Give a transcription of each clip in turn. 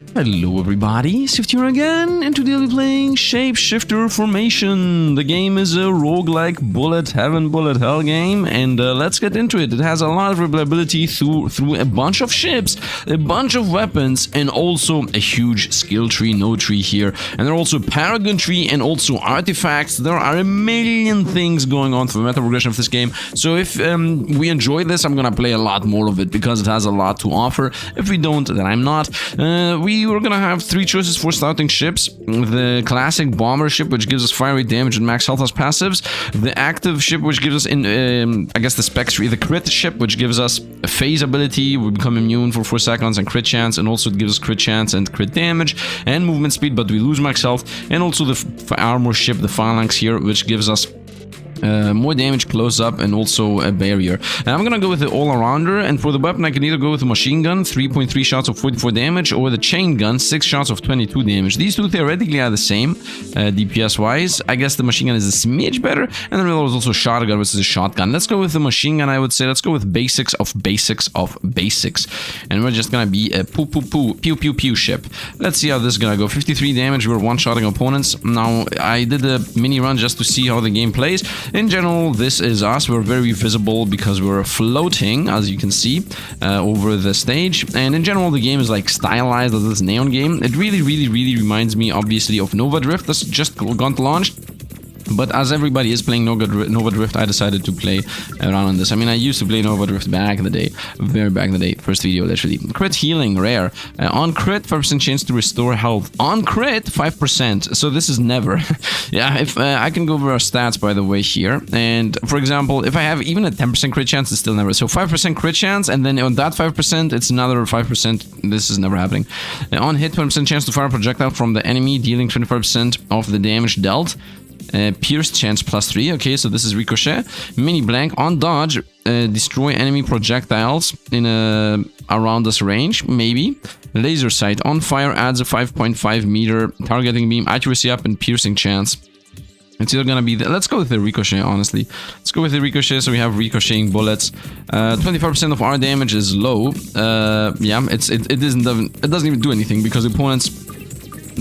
Hello everybody, Sifd here again, and today we'll be playing Shapeshifter Formation. The game is a roguelike bullet heaven, bullet hell game, and let's get into it. It has a lot of reliability through a bunch of ships, a bunch of weapons, and also a huge skill tree, node tree here. And there are also paragon tree and also artifacts. There are a million things going on for the meta progression of this game. So if we enjoy this, I'm gonna play a lot more of it because it has a lot to offer. If we don't, then I'm not. We're gonna have three choices for starting ships. The classic bomber ship, which gives us fire rate damage and max health as passives. The active ship, which gives us, I guess the spec tree. The crit ship, which gives us a phase ability. We become immune for 4 seconds and crit chance. And also it gives us crit chance and crit damage and movement speed, but we lose max health. And also the armor ship, the phalanx here, which gives us more damage close up and also a barrier. And I'm gonna go with the all-arounder, and for the weapon I can either go with the machine gun, 3.3 shots of 44 damage, or the chain gun, 6 shots of 22 damage. These two theoretically are the same DPS wise. I guess the machine gun is a smidge better, and then there was also shotgun, which is a shotgun. Let's go with the machine gun. I would say let's go with basics of basics of basics, and we're just gonna be a pew pew pew ship. Let's see how this is gonna go. 53 damage. We're one-shotting opponents. Now I did a mini run just to see how the game plays. In general, this is us. We're very visible because we're floating, as you can see, over the stage. And in general, the game is like stylized as this neon game. It really reminds me, obviously, of Nova Drift that's just got launched. But as everybody is playing Nova Drift, I decided to play around on this. I mean, I used to play Nova Drift back in the day, very back in the day, first video literally. Crit healing, rare. On crit, 5% chance to restore health. On crit, 5%. So this is never. Yeah, if I can go over our stats, by the way, here. And for example, if I have even a 10% crit chance, it's still never. So 5% crit chance, and then on that 5%, it's another 5%. This is never happening. On hit, 20% chance to fire a projectile from the enemy, dealing 25% of the damage dealt. Pierced chance +3. Okay, so this is ricochet. Mini blank on dodge, destroy enemy projectiles in around this range, maybe. Laser sight on fire adds a 5.5 meter targeting beam, accuracy up, and piercing chance. It's either gonna be let's go with the ricochet, honestly. Let's go with the ricochet, so we have ricocheting bullets. 25% of our damage is low. Yeah, it doesn't even do anything because the opponents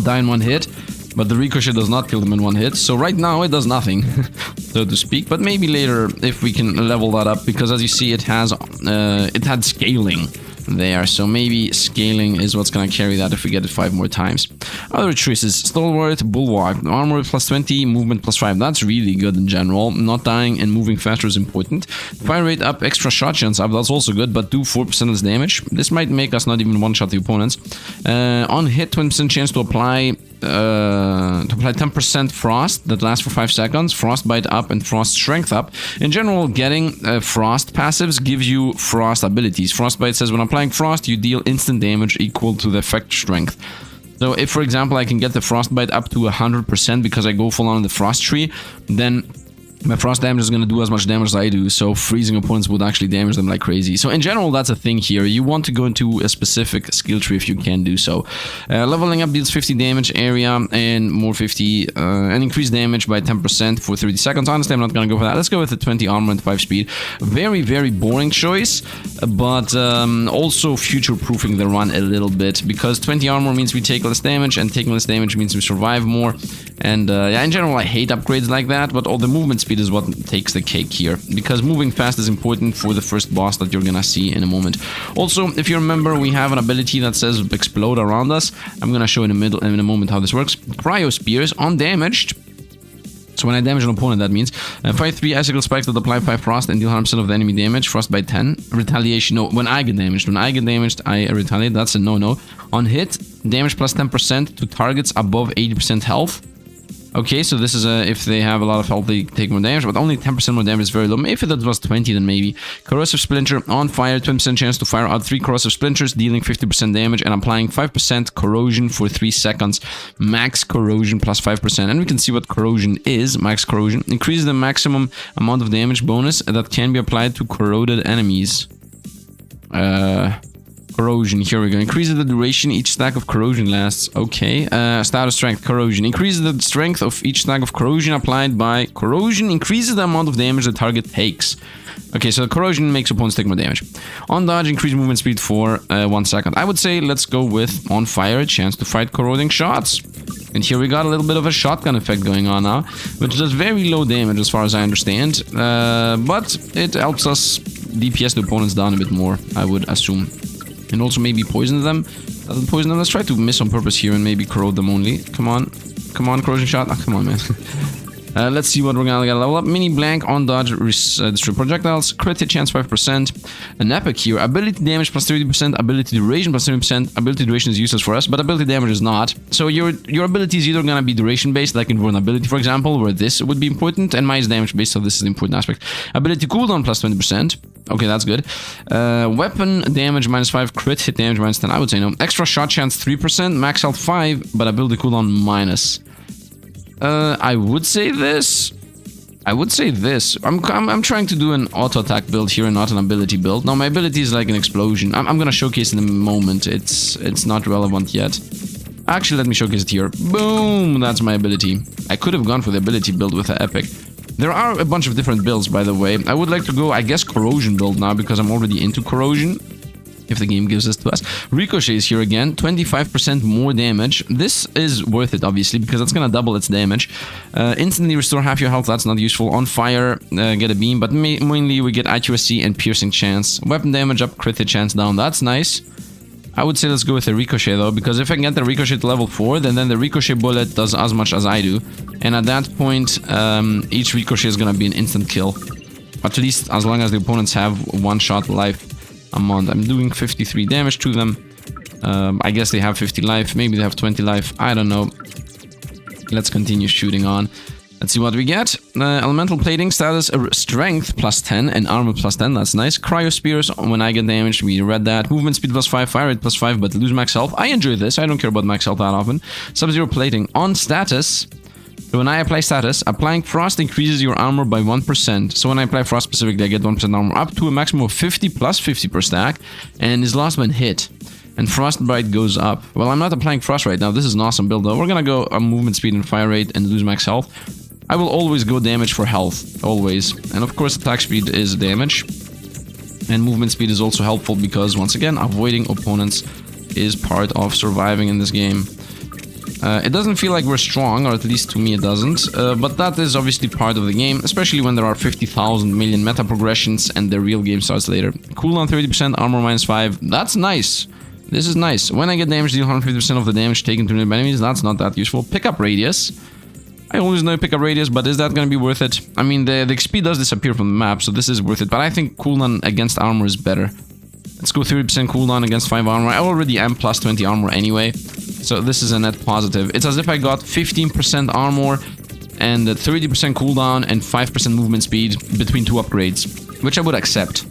die in one hit. But the ricochet does not kill them in one hit, so right now it does nothing, so to speak. But maybe later, if we can level that up, because as you see, it had scaling there, so maybe scaling is what's gonna carry that if we get it 5 more times. Other choices: stalwart, bulwark, armor +20, movement +5. That's really good in general. Not dying and moving faster is important. Fire rate up, extra shot chance up. That's also good, but do 4% less damage. This might make us not even one-shot the opponents. On hit, 20% chance to apply 10% frost that lasts for 5 seconds, frostbite up and frost strength up. In general, getting frost passives gives you frost abilities. Frostbite says when applying frost, you deal instant damage equal to the effect strength. So if, for example, I can get the frostbite up to 100% because I go full on the frost tree, then my frost damage is going to do as much damage as I do, so freezing opponents would actually damage them like crazy. So in general, that's a thing here. You want to go into a specific skill tree if you can do so. Leveling up deals 50 damage area and more 50, and increase damage by 10% for 30 seconds. Honestly, I'm not going to go for that. Let's go with the 20 armor and 5 speed. Very boring choice, but also future-proofing the run a little bit, because 20 armor means we take less damage, and taking less damage means we survive more. And yeah, in general, I hate upgrades like that, but all the movement speed is what takes the cake here, because moving fast is important for the first boss that you're gonna see in a moment. Also, if you remember, we have an ability that says explode around us. I'm gonna show in a moment how this works. Cryo spears on damaged. So when I damage an opponent, that means fire 3 icicle spikes that apply 5 frost and deal 100% of the enemy damage. Frost by 10. Retaliation. No, when I get damaged. When I get damaged, I retaliate. That's a no-no. On hit, damage +10% to targets above 80% health. Okay, so this is if they have a lot of health, they take more damage, but only 10% more damage is very low. If it was 20, then maybe. Corrosive Splinter on fire, 20% chance to fire out 3 corrosive splinters, dealing 50% damage and applying 5% corrosion for 3 seconds. Max corrosion +5%. And we can see what corrosion is. Max corrosion increases the maximum amount of damage bonus that can be applied to corroded enemies. Corrosion, here we go. Increases the duration each stack of corrosion lasts. Okay. Status strength, corrosion. Increases the strength of each stack of corrosion applied by corrosion. Increases the amount of damage the target takes. Okay, so corrosion makes opponents take more damage. On dodge, increase movement speed for 1 second. I would say let's go with on fire, a chance to fight corroding shots. And here we got a little bit of a shotgun effect going on now, which does very low damage as far as I understand. But it helps us DPS the opponents down a bit more, I would assume. And also maybe poison them. Doesn't poison them. Let's try to miss on purpose here and maybe corrode them only. Come on. Come on, corrosion shot. Ah, come on, man. Let's see what we're gonna get level up. Mini blank on dodge, destroy projectiles, crit hit chance 5%. An epic here. Ability damage plus 30%, ability duration plus 30%. Ability duration is useless for us, but ability damage is not. So your ability is either gonna be duration based, like in vulnerability, for example, where this would be important, and mine is damage based, so this is the important aspect. Ability cooldown plus 20%. Okay, that's good. Weapon damage minus 5, crit hit damage minus 10. I would say no. Extra shot chance 3%, max health 5, but ability cooldown minus. I would say this. I'm trying to do an auto attack build here and not an ability build. Now my ability is like an explosion. I'm gonna showcase in a moment. It's not relevant yet. Actually, let me showcase it here. Boom! That's my ability. I could have gone for the ability build with the epic. There are a bunch of different builds, by the way. I would like to go, I guess, corrosion build now because I'm already into corrosion. If the game gives this to us. Ricochet is here again, 25% more damage. This is worth it, obviously, because it's gonna double its damage. Instantly restore half your health, that's not useful. On fire, get a beam, but mainly we get accuracy and piercing chance. Weapon damage up, crit hit chance down, that's nice. I would say let's go with the Ricochet though, because if I can get the Ricochet to level 4, then the Ricochet bullet does as much as I do. And at that point, each Ricochet is gonna be an instant kill. At least as long as the opponents have 1 shot life. I'm doing 53 damage to them. I guess they have 50 life. Maybe they have 20 life. I don't know. Let's continue shooting on. Let's see what we get. Elemental plating status, strength plus 10 and armor plus 10. That's nice. Cryo spears when I get damaged. We read that. Movement speed plus 5, fire rate plus 5, but lose max health. I enjoy this. I don't care about max health that often. Sub-zero plating on status. So when I apply status, applying frost increases your armor by 1%. So when I apply frost specifically, I get 1% armor up to a maximum of 50 plus 50 per stack, and is lost when hit. And frostbite goes up. Well, I'm not applying frost right now. This is an awesome build though. We're gonna go on movement speed and fire rate and lose max health. I will always go damage for health, always. And of course, attack speed is damage. And movement speed is also helpful because, once again, avoiding opponents is part of surviving in this game. It doesn't feel like we're strong, or at least to me it doesn't, but that is obviously part of the game, especially when there are 50,000 million meta progressions and the real game starts later. Cooldown 30%, armor minus 5, that's nice. This is nice. When I get damage, deal 150% of the damage taken to nearby enemies, that's not that useful. Pickup radius. I always know pickup radius, but is that going to be worth it? I mean, the XP does disappear from the map, so this is worth it, but I think cooldown against armor is better. Let's go 30% cooldown against 5 armor. I already am plus 20 armor anyway. So this is a net positive. It's as if I got 15% armor and 30% cooldown and 5% movement speed between 2 upgrades, which I would accept.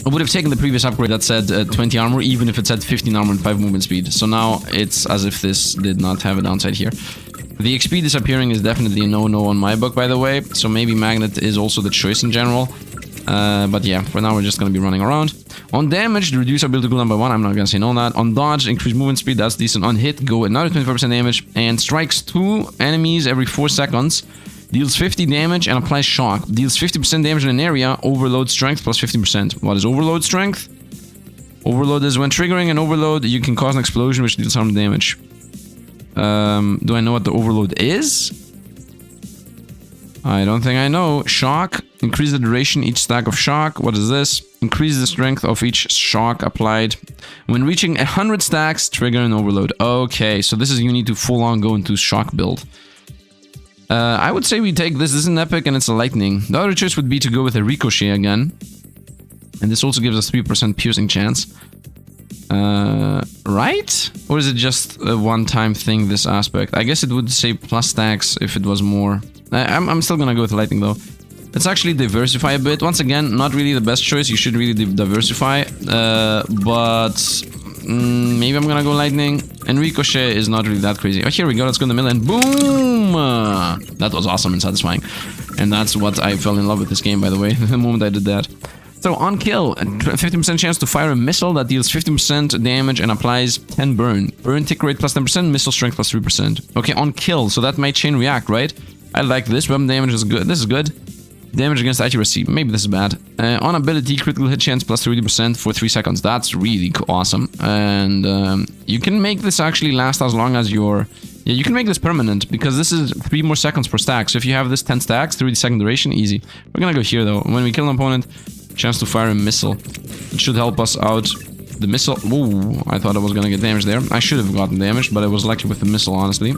I would have taken the previous upgrade that said 20 armor, even if it said 15 armor and 5 movement speed. So now it's as if this did not have a downside here. The XP disappearing is definitely a no-no on my book, by the way. So maybe Magnet is also the choice in general. But yeah, for now we're just gonna be running around. On damage, reduce ability cooldown by 1, I'm not gonna say no on that. On dodge, increase movement speed, that's decent. On hit, go another 25% damage, and strikes 2 enemies every 4 seconds. Deals 50 damage and applies shock. Deals 50% damage in an area, overload strength plus 15%. What is overload strength? Overload is when triggering an overload, you can cause an explosion which deals some damage. Do I know what the overload is? I don't think I know. Shock. Increase the duration each stack of shock. What is this? Increase the strength of each shock applied. When reaching 100 stacks, trigger an overload. Okay, so this is you need to full on go into shock build. I would say we take this. This is an epic and it's a lightning. The other choice would be to go with a ricochet again. And this also gives us 3% piercing chance. Right? Or is it just a one-time thing, this aspect? I guess it would say plus stacks if it was more. I'm still gonna go with lightning though. Let's actually diversify a bit. Once again, not really the best choice. You should really diversify. But maybe I'm gonna go lightning. And ricochet is not really that crazy. Oh, here we go. Let's go in the middle and boom! That was awesome and satisfying. And that's what I fell in love with this game, by the way, the moment I did that. So on kill, 50% chance to fire a missile that deals 50% damage and applies 10 burn. Burn tick rate plus 10%, missile strength plus 3%. Okay, on kill, so that might chain react, right? I like this. Weapon damage is good. This is good. Damage against accuracy. Maybe this is bad. On ability, critical hit chance plus 30% for 3 seconds. That's really awesome. And you can make this actually last as long as your... Yeah, you can make this permanent because this is 3 more seconds per stack. So if you have this 10 stacks, 30-second duration, easy. We're gonna go here though. When we kill an opponent, chance to fire a missile. It should help us out. The missile... Ooh, I thought I was gonna get damage there. I should have gotten damage, but I was lucky with the missile, honestly.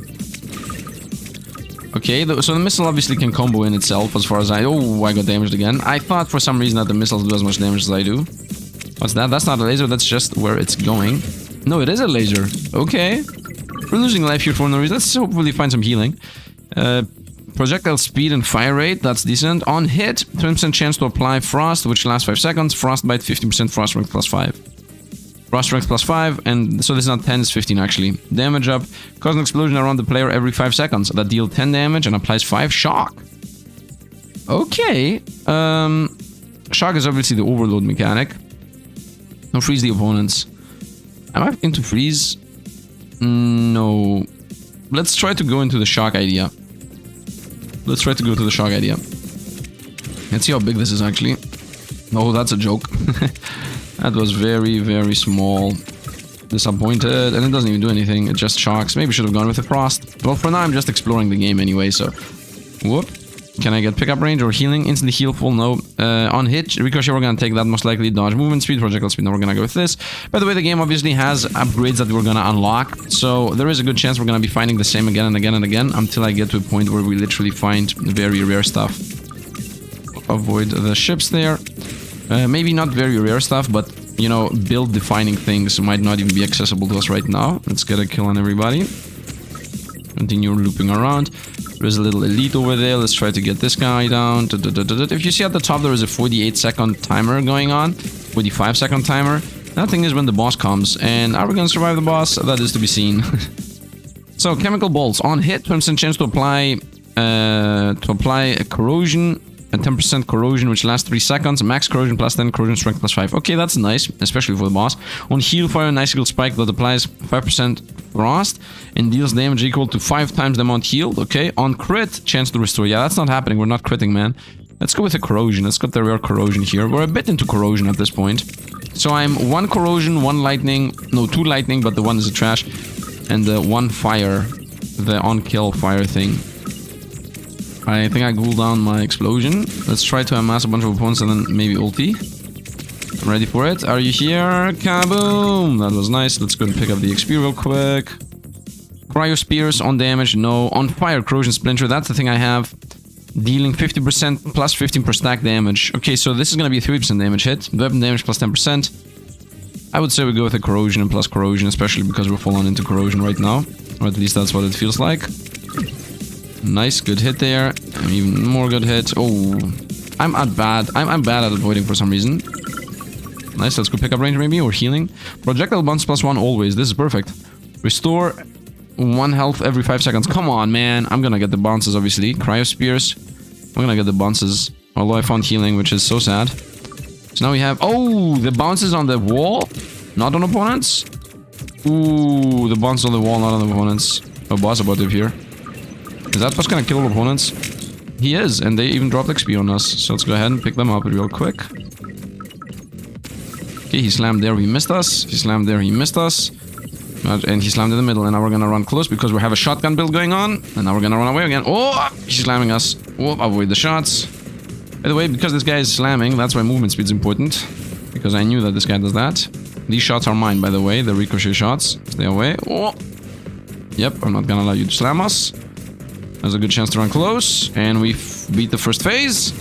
Okay, so the missile obviously can combo in itself as far as I... Oh, I got damaged again. I thought for some reason that the missiles do as much damage as I do. What's that? That's not a laser, that's just where it's going. No, it is a laser. Okay. We're losing life here for no reason. Let's hopefully find some healing. Projectile speed and fire rate, that's decent. On hit, 20% chance to apply frost, which lasts 5 seconds. Frostbite, 15% frost strength plus 5. Frost strength plus 5, and so this is not 10, it's 15 actually. Damage up, cause an explosion around the player every 5 seconds. That deals 10 damage and applies 5 shock. Okay. Shock is obviously the overload mechanic. No, freeze the opponents. Am I into freeze? No. Let's try to go into the shock idea. Let's try to go to the shock idea. Let's see how big this is actually. Oh, that's a joke. That was very, very small. Disappointed. And it doesn't even do anything. It just shocks. Maybe should have gone with the frost. Well, for now I'm just exploring the game anyway, so... Whoop. Can I get pickup range or healing? Instantly heal full? No. On hit, ricochet, we're gonna take that most likely. Dodge movement speed, projectile speed, no, we're gonna go with this. By the way, the game obviously has upgrades that we're gonna unlock. So there is a good chance we're gonna be finding the same again and again and again until I get to a point where we literally find very rare stuff. Avoid the ships there. Maybe not very rare stuff, but, you know, build-defining things might not even be accessible to us right now. Let's get a kill on everybody. Continue looping around. There's a little elite over there. Let's try to get this guy down. If you see at the top, there is a 48-second timer going on. 45-second timer. That thing is when the boss comes. And are we going to survive the boss? That is to be seen. So, chemical bolts. On hit, 20% chance to apply a corrosion. And 10% corrosion, which lasts 3 seconds. Max corrosion plus 10, corrosion strength plus 5. Okay, that's nice, especially for the boss. On heal, fire an icicle spike that applies 5% frost and deals damage equal to 5 times the amount healed. Okay, on crit, chance to restore. Yeah, that's not happening. We're not critting, man. Let's go with the corrosion. Let's get the rare corrosion here. We're a bit into corrosion at this point. So I'm 1 corrosion, 1 lightning. No, 2 lightning, but the 1 is a trash. And 1 fire. The on-kill fire thing. I think I cooled down my explosion. Let's try to amass a bunch of opponents and then maybe ulti. I'm ready for it. Are you here? Kaboom! That was nice. Let's go and pick up the XP real quick. Cryo spears on damage. No. On fire, corrosion splinter. That's the thing I have. Dealing 50% plus 15 per stack damage. Okay, so this is going to be a 3% damage hit. Weapon damage plus 10%. I would say we go with a corrosion and plus corrosion, especially because we're falling into corrosion right now. Or at least that's what it feels like. Nice, good hit there. And even more good hit. Oh, I'm bad at avoiding for some reason. Nice, let's go pick up range maybe, or healing. Projectile bounce plus 1 always. This is perfect. Restore 1 health every 5 seconds. Come on, man. I'm gonna get the bounces, obviously. Cryo spears. I'm gonna get the bounces. Although I found healing, which is so sad. So now we have... Oh, the bounces on the wall? Not on opponents? Ooh, the bounces on the wall, not on opponents. Oh, boss about to appear. Is that what's gonna kill all opponents? He is, and they even dropped XP on us. So let's go ahead and pick them up real quick. Okay, he slammed there, he missed us. He slammed there, he missed us. And he slammed in the middle, and now we're gonna run close because we have a shotgun build going on. And now we're gonna run away again. Oh, he's slamming us. Oh, avoid the shots. By the way, because this guy is slamming, that's why movement speed is important. Because I knew that this guy does that. These shots are mine, by the way, the ricochet shots. Stay away. Oh. Yep, I'm not gonna allow you to slam us. There's a good chance to run close, and we beat the first phase.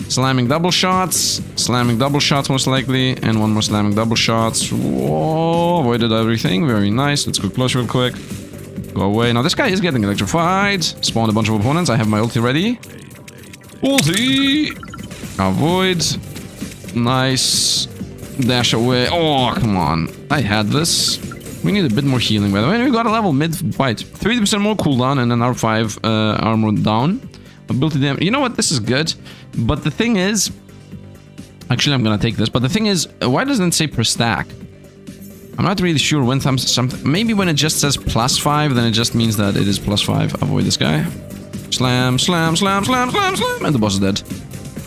Slamming double shots most likely, and 1 more slamming double shots. Whoa, avoided everything, very nice. Let's go close real quick. Go away. Now this guy is getting electrified. Spawned a bunch of opponents. I have my ulti ready. Ulti! Avoid. Nice. Dash away. Oh, come on. I had this. We need a bit more healing, by the way. We got a level mid-fight. 30% more cooldown and an R5 armor down. Ability damage. You know what? This is good. But the thing is... Actually, I'm gonna take this. But the thing is, why doesn't it say per stack? I'm not really sure when something... Maybe when it just says +5, then it just means that it is +5. Avoid this guy. Slam, slam, slam, slam, slam, slam. And the boss is dead.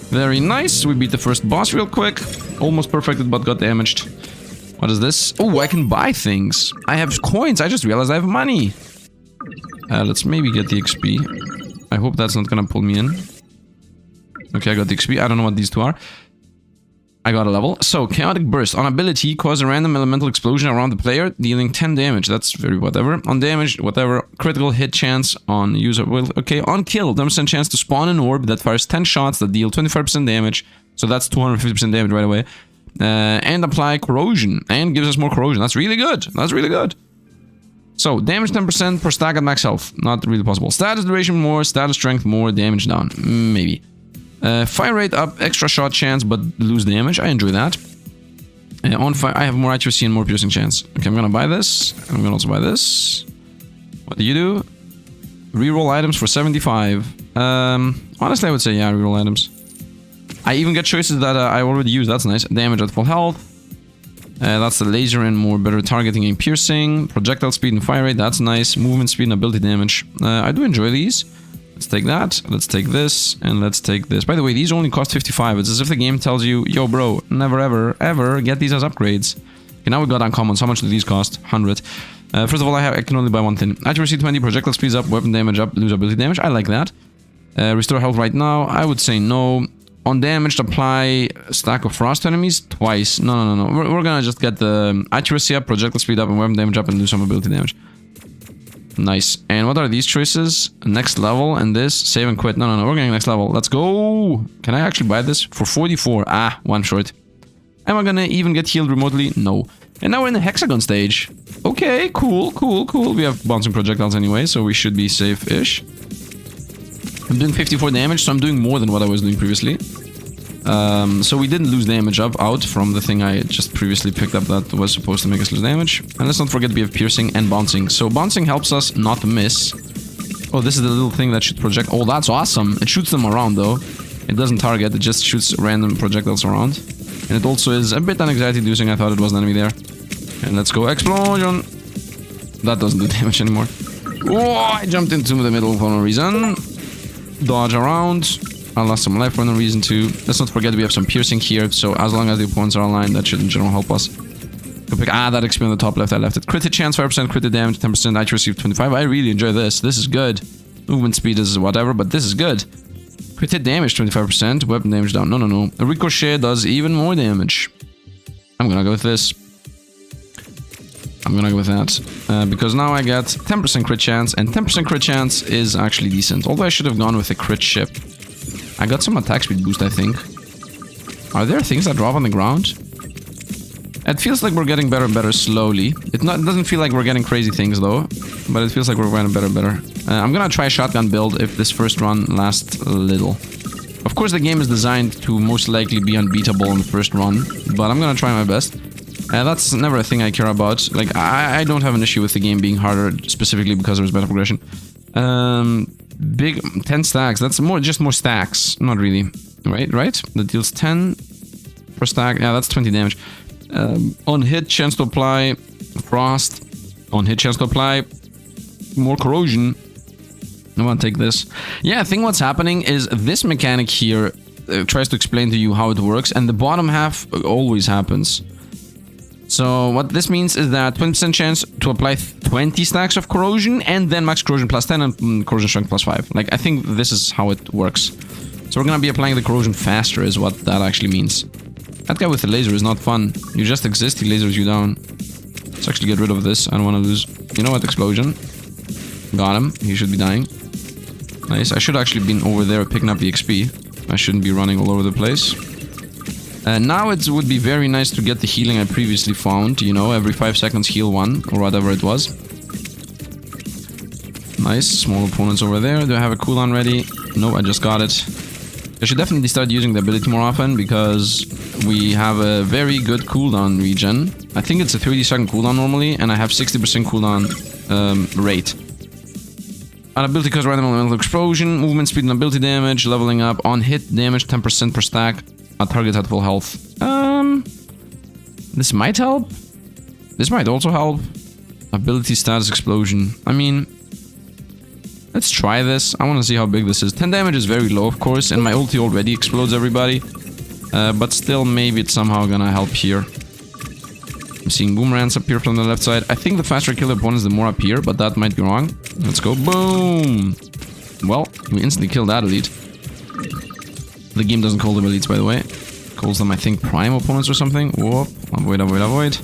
Very nice. We beat the first boss real quick. Almost perfected, but got damaged. What is this? Oh, I can buy things. I have coins. I just realized I have money. Let's maybe get the XP. I hope that's not gonna pull me in. Okay, I got the XP. I don't know what these two are. I got a level. So, Chaotic Burst. On ability, cause a random elemental explosion around the player, dealing 10 damage. That's very whatever. On damage, whatever. Critical hit chance on user will. Okay, on kill, 10% chance to spawn an orb that fires 10 shots that deal 25% damage. So that's 250% damage right away. And apply corrosion. And gives us more corrosion. That's really good. That's really good. So, damage 10% per stack at max health. Not really possible. Status duration more, status strength more, damage down. Maybe. Fire rate up, extra shot chance, but lose damage. I enjoy that. On fire, I have more accuracy and more piercing chance. Okay, I'm gonna buy this. I'm gonna also buy this. What do you do? Reroll items for 75. Honestly, I would say, yeah, reroll items. I even get choices that I already used. That's nice. Damage at full health. That's the laser and more better targeting and piercing. Projectile speed and fire rate. That's nice. Movement speed and ability damage. I do enjoy these. Let's take that, let's take this, and let's take this. By the way, these only cost 55. It's as if the game tells you, yo bro, never ever get these as upgrades. Okay, now we got uncommons. How much do these cost? 100. First of all, I can only buy one thing. Accuracy 20, projectile speeds up, weapon damage up, lose ability damage. I like that. Restore health right now. I would say no. On damage, apply stack of frost enemies twice. No. We're gonna just get the accuracy up, projectile speed up, and weapon damage up, and do some ability damage. Nice. And what are these choices? Next level and this. Save and quit. No. We're getting next level. Let's go. Can I actually buy this? For 44. Ah, one short. Am I gonna even get healed remotely? No. And now we're in the hexagon stage. Okay, cool. We have bouncing projectiles anyway, so we should be safe-ish. I'm doing 54 damage, so I'm doing more than what I was doing previously. So we didn't lose damage out from the thing I just previously picked up that was supposed to make us lose damage. And let's not forget we have piercing and bouncing. So bouncing helps us not miss. Oh, this is the little thing that should project. Oh, that's awesome. It shoots them around though. It doesn't target, it just shoots random projectiles around. And it also is a bit anxiety-inducing. I thought it was an enemy there. And let's go explosion. That doesn't do damage anymore. Oh, I jumped into the middle for no reason. Dodge around. I lost some life for no reason too. Let's not forget we have some piercing here, so as long as the opponents are aligned, that should in general help us. Go pick that XP on the top left, I left it. Crit chance 5%, crit damage 10%, accuracy 25. I really enjoy this. This is good. Movement speed is whatever, but this is good. Crit damage 25%, weapon damage down. No. A ricochet does even more damage. I'm gonna go with this. I'm gonna go with that. Because now I get 10% crit chance, and 10% crit chance is actually decent. Although I should have gone with a crit ship. I got some attack speed boost, I think. Are there things that drop on the ground? It feels like we're getting better and better slowly. It doesn't feel like we're getting crazy things though, but it feels like we're getting better and better. I'm gonna try a shotgun build if this first run lasts a little. Of course, the game is designed to most likely be unbeatable in the first run, but I'm gonna try my best. That's never a thing I care about. Like, I don't have an issue with the game being harder specifically because there's better progression. Big 10 stacks. That's just more stacks. Not really. Right? That deals 10 per stack. Yeah, that's 20 damage. On hit, chance to apply frost. On hit, chance to apply more corrosion. I want to take this. Yeah, I think what's happening is this mechanic here tries to explain to you how it works, and the bottom half always happens. So what this means is that 20% chance to apply 20 stacks of corrosion, and then max corrosion plus 10 and corrosion strength plus 5. Like, I think this is how it works. So we're gonna be applying the corrosion faster is what that actually means. That guy with the laser is not fun. You just exist, he lasers you down. Let's actually get rid of this. I don't want to lose. You know what? Explosion. Got him. He should be dying. Nice. I should actually been over there picking up the XP. I shouldn't be running all over the place. Now it would be very nice to get the healing I previously found, you know, every 5 seconds heal one, or whatever it was. Nice, small opponents over there. Do I have a cooldown ready? No, I just got it. I should definitely start using the ability more often, because we have a very good cooldown regen. I think it's a 30-second cooldown normally, and I have 60% cooldown rate. An ability causes random elemental explosion, movement speed and ability damage, leveling up, on hit damage 10% per stack. Targets at full health. This might help. This might also help. Ability status explosion. I mean, Let's try this. I want to see how big this is. 10 damage is very low, of course, and my ulti already explodes everybody. But still, maybe it's somehow gonna help here. I'm seeing boomerangs appear from the left side. I think the faster I kill the opponents, the more appear, but that might be wrong. Let's go. Boom! Well, we instantly killed that elite. The game doesn't call them elites, by the way. It calls them, I think, prime opponents or something. Whoop. Avoid, avoid, avoid.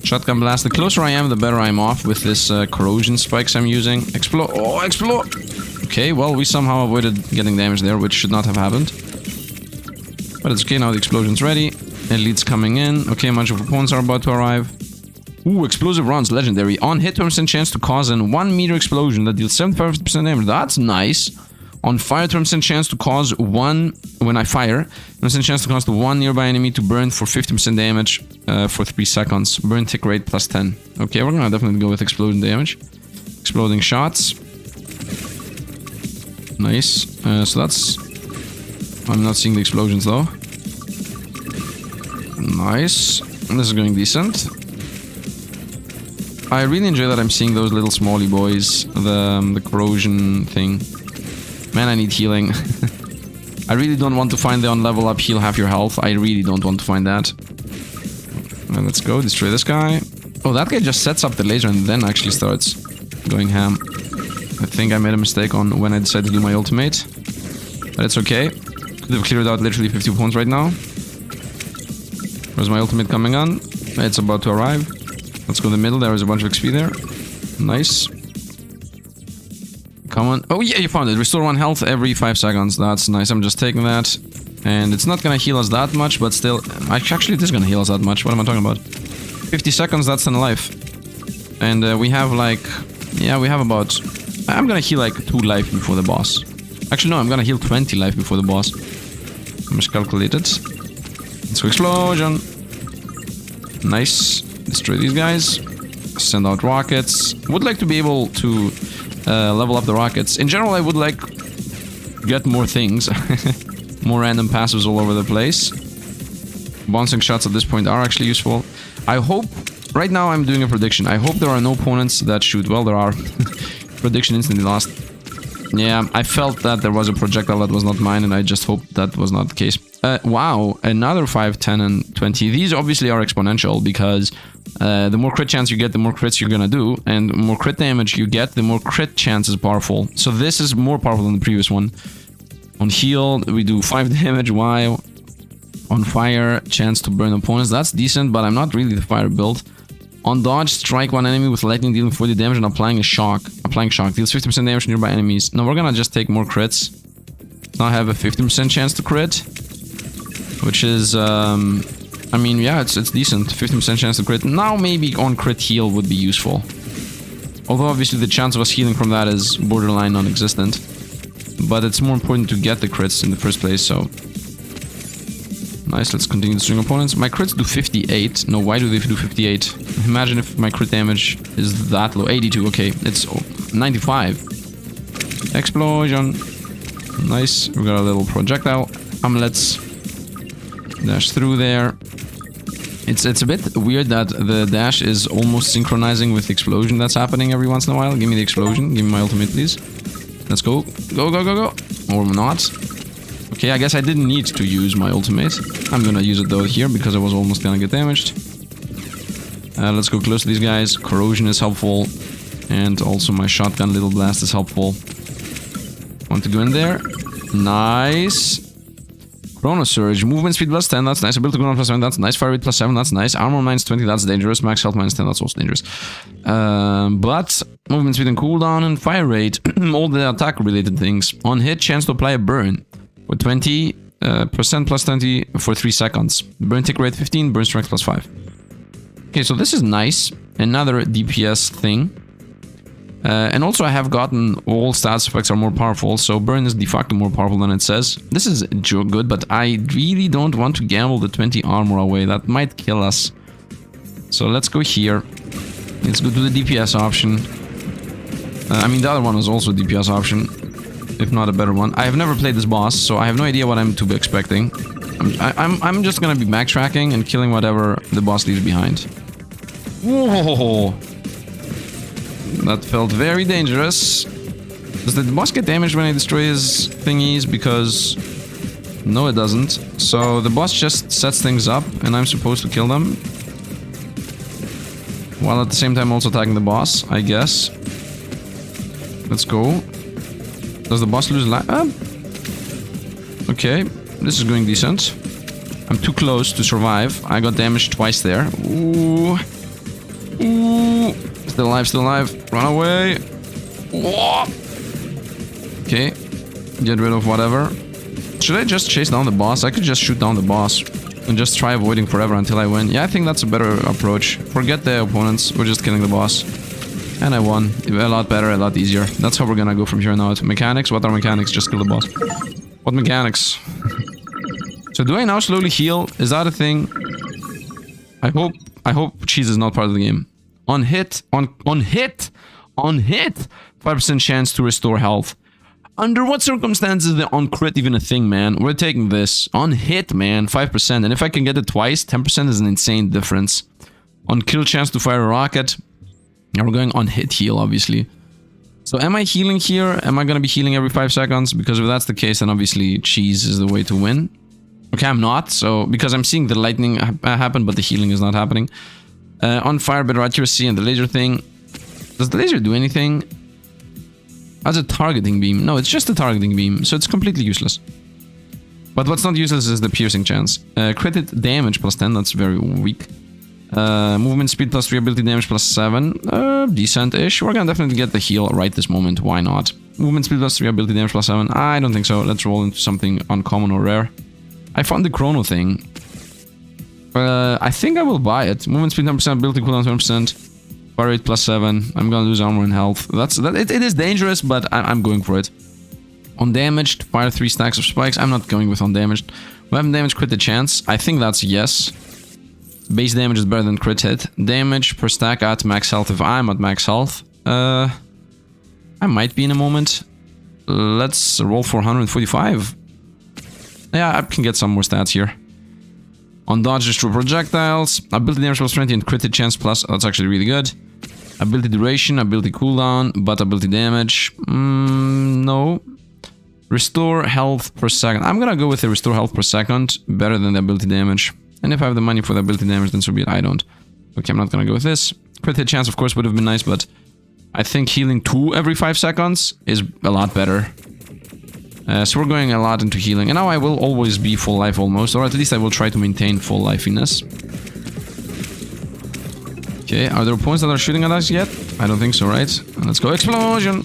Shotgun blast. The closer I am, the better I'm off with this corrosion spikes I'm using. Explode. Oh, explode! Okay, well, we somehow avoided getting damage there, which should not have happened. But it's okay, now the explosion's ready. Elites coming in. Okay, a bunch of opponents are about to arrive. Ooh, explosive rounds, legendary. On hit, 20% chance to cause an 1 meter explosion that deals 75% damage. That's nice. On fire, 20% chance to cause 1... When I fire, 20% chance to cause the 1 nearby enemy to burn for 50% damage for 3 seconds. Burn tick rate plus 10. Okay, we're gonna definitely go with explosion damage. Exploding shots. Nice. So that's... I'm not seeing the explosions though. Nice. This is going decent. I really enjoy that I'm seeing those little smally boys. The corrosion thing. Man, I need healing. I really don't want to find the on level up heal half your health. I really don't want to find that. Let's go. Destroy this guy. Oh, that guy just sets up the laser and then actually starts going ham. I think I made a mistake on when I decided to do my ultimate. But it's okay. Could have cleared out literally 50 points right now. Where's my ultimate coming on? It's about to arrive. Let's go in the middle. There is a bunch of XP there. Nice. Come on. Oh yeah, you found it. Restore 1 health every 5 seconds. That's nice. I'm just taking that. And it's not gonna heal us that much, but still... Actually, it is gonna heal us that much. What am I talking about? 50 seconds, that's 10 life. And we have like... Yeah, we have about... I'm gonna heal like 2 life before the boss. Actually, no, I'm gonna heal 20 life before the boss. I miscalculated. Let's go explosion. Nice. Destroy these guys. Send out rockets. Would like to be able to level up the rockets. In general, I would like get more things. More random passives all over the place. Bouncing shots at this point are actually useful. I hope... Right now I'm doing a prediction. I hope there are no opponents that shoot. Well, there are. Prediction instantly lost. Yeah, I felt that there was a projectile that was not mine, and I just hope that was not the case. Wow, another 5, 10, and 20. These obviously are exponential, because the more crit chance you get, the more crits you're gonna do, and the more crit damage you get, the more crit chance is powerful. So this is more powerful than the previous one. On heal, we do 5 damage, while on fire, chance to burn opponents. That's decent, but I'm not really the fire build. On dodge, strike one enemy with lightning, dealing 40 damage and applying a shock. Applying shock deals 50% damage to nearby enemies. Now we're gonna just take more crits. Now I have a 50% chance to crit, which is, I mean, yeah, it's decent. 50% chance to crit. Now maybe on crit heal would be useful. Although obviously the chance of us healing from that is borderline non-existent. But it's more important to get the crits in the first place, so... Nice, let's continue destroying opponents. My crits do 58. No, why do they do 58? Imagine if my crit damage is that low. 82, okay. It's 95. Explosion. Nice. We got a little projectile. Let's dash through there. It's a bit weird that the dash is almost synchronizing with the explosion that's happening every once in a while. Give me the explosion. Give me my ultimate, please. Let's go. Go, go, go, go. Or not. Okay, I guess I didn't need to use my ultimate. I'm gonna use it though here because I was almost gonna get damaged. Let's go close to these guys. Corrosion is helpful. And also my shotgun little blast is helpful. Want to go in there. Nice. Chrono Surge. Movement speed plus 10, that's nice. Ability to go on plus 7, that's nice. Fire rate plus 7, that's nice. Armor minus 20, that's dangerous. Max health minus 10, that's also dangerous. But movement speed and cooldown and fire rate. All the attack related things. On hit, chance to apply a burn. With 20% plus 20 for 3 seconds. Burn tick rate 15, burn strength plus 5. Okay, so this is nice. Another DPS thing. And also I have gotten all stats effects are more powerful, so burn is de facto more powerful than it says. This is good, but I really don't want to gamble the 20 armor away. That might kill us. So let's go here. Let's go to the DPS option. I mean, the other one was also a DPS option. If not a better one. I have never played this boss, so I have no idea what I'm to be expecting. I'm just gonna be backtracking and killing whatever the boss leaves behind. Whoa! That felt very dangerous. Does the boss get damaged when I destroy his thingies? Because... no, it doesn't. So the boss just sets things up, and I'm supposed to kill them. While at the same time also attacking the boss, I guess. Let's go. Does the boss lose life? Okay, this is going decent. I'm too close to survive. I got damaged twice there. Ooh. Ooh. Still alive, still alive. Run away. Whoa. Okay. Get rid of whatever. Should I just chase down the boss? I could just shoot down the boss and just try avoiding forever until I win. Yeah, I think that's a better approach. Forget the opponents. We're just killing the boss. And I won. A lot better, a lot easier. That's how we're gonna go from here on out. Mechanics? What are mechanics? Just kill the boss. What mechanics? So do I now slowly heal? Is that a thing? I hope cheese is not part of the game. On hit, 5% chance to restore health. Under what circumstances is the on crit even a thing, man? We're taking this. On hit, man, 5%. And if I can get it twice, 10% is an insane difference. On kill chance to fire a rocket. Now we're going on hit heal, obviously. So am I healing here? Am I going to be healing every 5 seconds? Because if that's the case, then obviously cheese is the way to win. Okay, I'm not. So, because I'm seeing the lightning happen, but the healing is not happening. On fire, better accuracy, and the laser thing. Does the laser do anything? As a targeting beam. No, it's just a targeting beam, so it's completely useless. But what's not useless is the piercing chance. Crit damage plus 10, that's very weak. Movement speed plus 3, ability damage plus 7. Decent-ish. We're gonna definitely get the heal right this moment, why not? Movement speed plus 3, ability damage plus 7. I don't think so. Let's roll into something uncommon or rare. I found the chrono thing. I think I will buy it. Movement speed 10%, ability cooldown 20%. Fire rate plus 7. I'm gonna lose armor and health. It is dangerous, but I'm going for it. Undamaged, fire 3 stacks of spikes. I'm not going with undamaged. Weapon damage, crit the chance. I think that's yes. Base damage is better than crit hit. Damage per stack at max health if I'm at max health. I might be in a moment. Let's roll for 145. Yeah, I can get some more stats here. On dodge, destroy projectiles. Ability damage plus 20 and crit hit chance plus. That's actually really good. Ability duration, ability cooldown, but ability damage. No. Restore health per second. I'm gonna go with the restore health per second. Better than the ability damage. And if I have the money for the ability damage, then so be it. I don't. Okay, I'm not gonna go with this. Crit hit chance, of course, would have been nice, but I think healing 2 every 5 seconds is a lot better. So we're going a lot into healing. And now I will always be full life almost, or at least I will try to maintain full lifeiness. Okay, are there opponents that are shooting at us yet? I don't think so, right? Let's go explosion!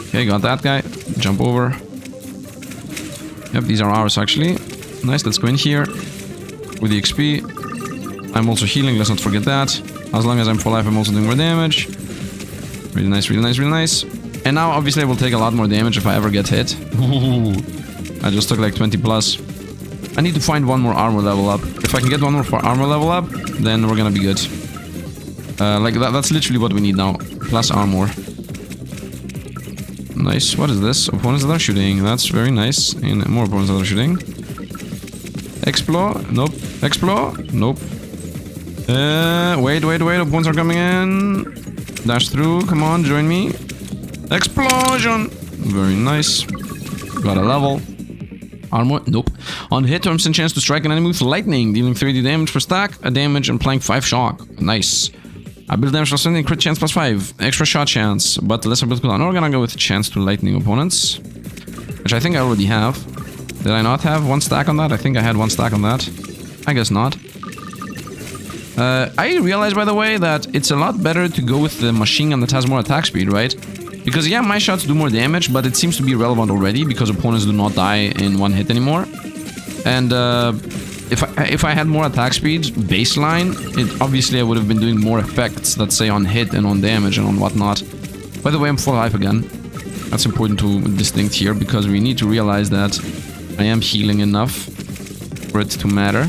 Okay, got that guy. Jump over. Yep, these are ours actually. Nice, let's go in here. With the XP. I'm also healing, let's not forget that. As long as I'm full life, I'm also doing more damage. Really nice, really nice, really nice. And now, obviously, I will take a lot more damage if I ever get hit. Ooh, I just took like 20 plus. I need to find one more armor level up. If I can get one more armor level up, then we're gonna be good. Like, that's literally what we need now. Plus armor. Nice. What is this? Opponents that are shooting. That's very nice. And more opponents that are shooting. Explore. Nope. Explore. Nope. Wait. Opponents are coming in. Dash through. Come on, join me. Explosion! Very nice. Got a level. Armor? Nope. On hit, 20% chance to strike an enemy with lightning, dealing 30 damage per stack, a damage, and applying 5 shock. Nice. Ability damage plus 20, crit chance plus 5. Extra shot chance, but less ability cooldown. Now we're gonna go with chance to lightning opponents, which I think I already have. Did I not have 1 stack on that? I think I had 1 stack on that. I guess not. I realized, by the way, that it's a lot better to go with the machine gun that has more attack speed, right? Because, yeah, my shots do more damage, but it seems to be irrelevant already, because opponents do not die in 1 hit anymore. And if I had more attack speed, baseline, obviously I would have been doing more effects, let's say, on hit and on damage and on whatnot. By the way, I'm full life again. That's important to distinct here, because we need to realize that I am healing enough for it to matter.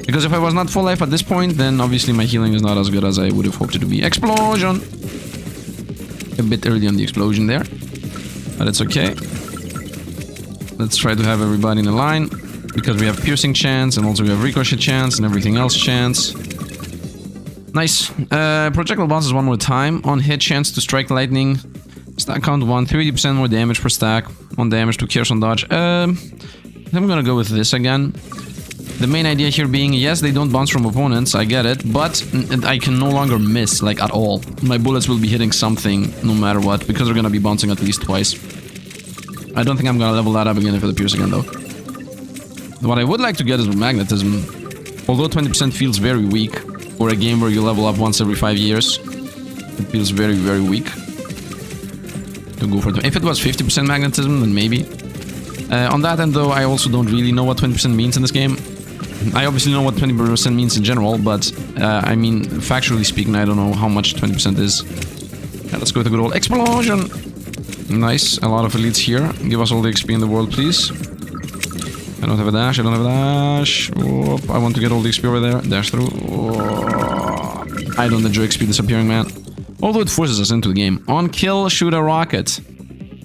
Because if I was not full life at this point, then obviously my healing is not as good as I would have hoped it to be. Explosion! A bit early on the explosion there, but it's okay. Let's try to have everybody in a line, because we have piercing chance, and also we have ricochet chance, and everything else chance. Nice. Projectile bounces 1 more time. On hit, chance to strike lightning. Stack count 1, 30% more damage per stack. 1 damage, 2 cures on dodge. I'm gonna go with this again. The main idea here being, yes, they don't bounce from opponents, I get it, but I can no longer miss, like, at all. My bullets will be hitting something no matter what, because they're gonna be bouncing at least twice. I don't think I'm gonna level that up again if it appears again, though. What I would like to get is magnetism. Although 20% feels very weak for a game where you level up once every 5 years. It feels very, very weak. To go for it. If it was 50% magnetism, then maybe. On that end, though, I also don't really know what 20% means in this game. I obviously know what 20% means in general, but I mean, factually speaking, I don't know how much 20% is. Yeah, let's go with a good old explosion. Nice, a lot of elites here. Give us all the XP in the world, please. I don't have a dash, I don't have a dash. Whoop, I want to get all the XP over there. Dash through. Oh, I don't enjoy XP disappearing, man. Although it forces us into the game. On kill, shoot a rocket.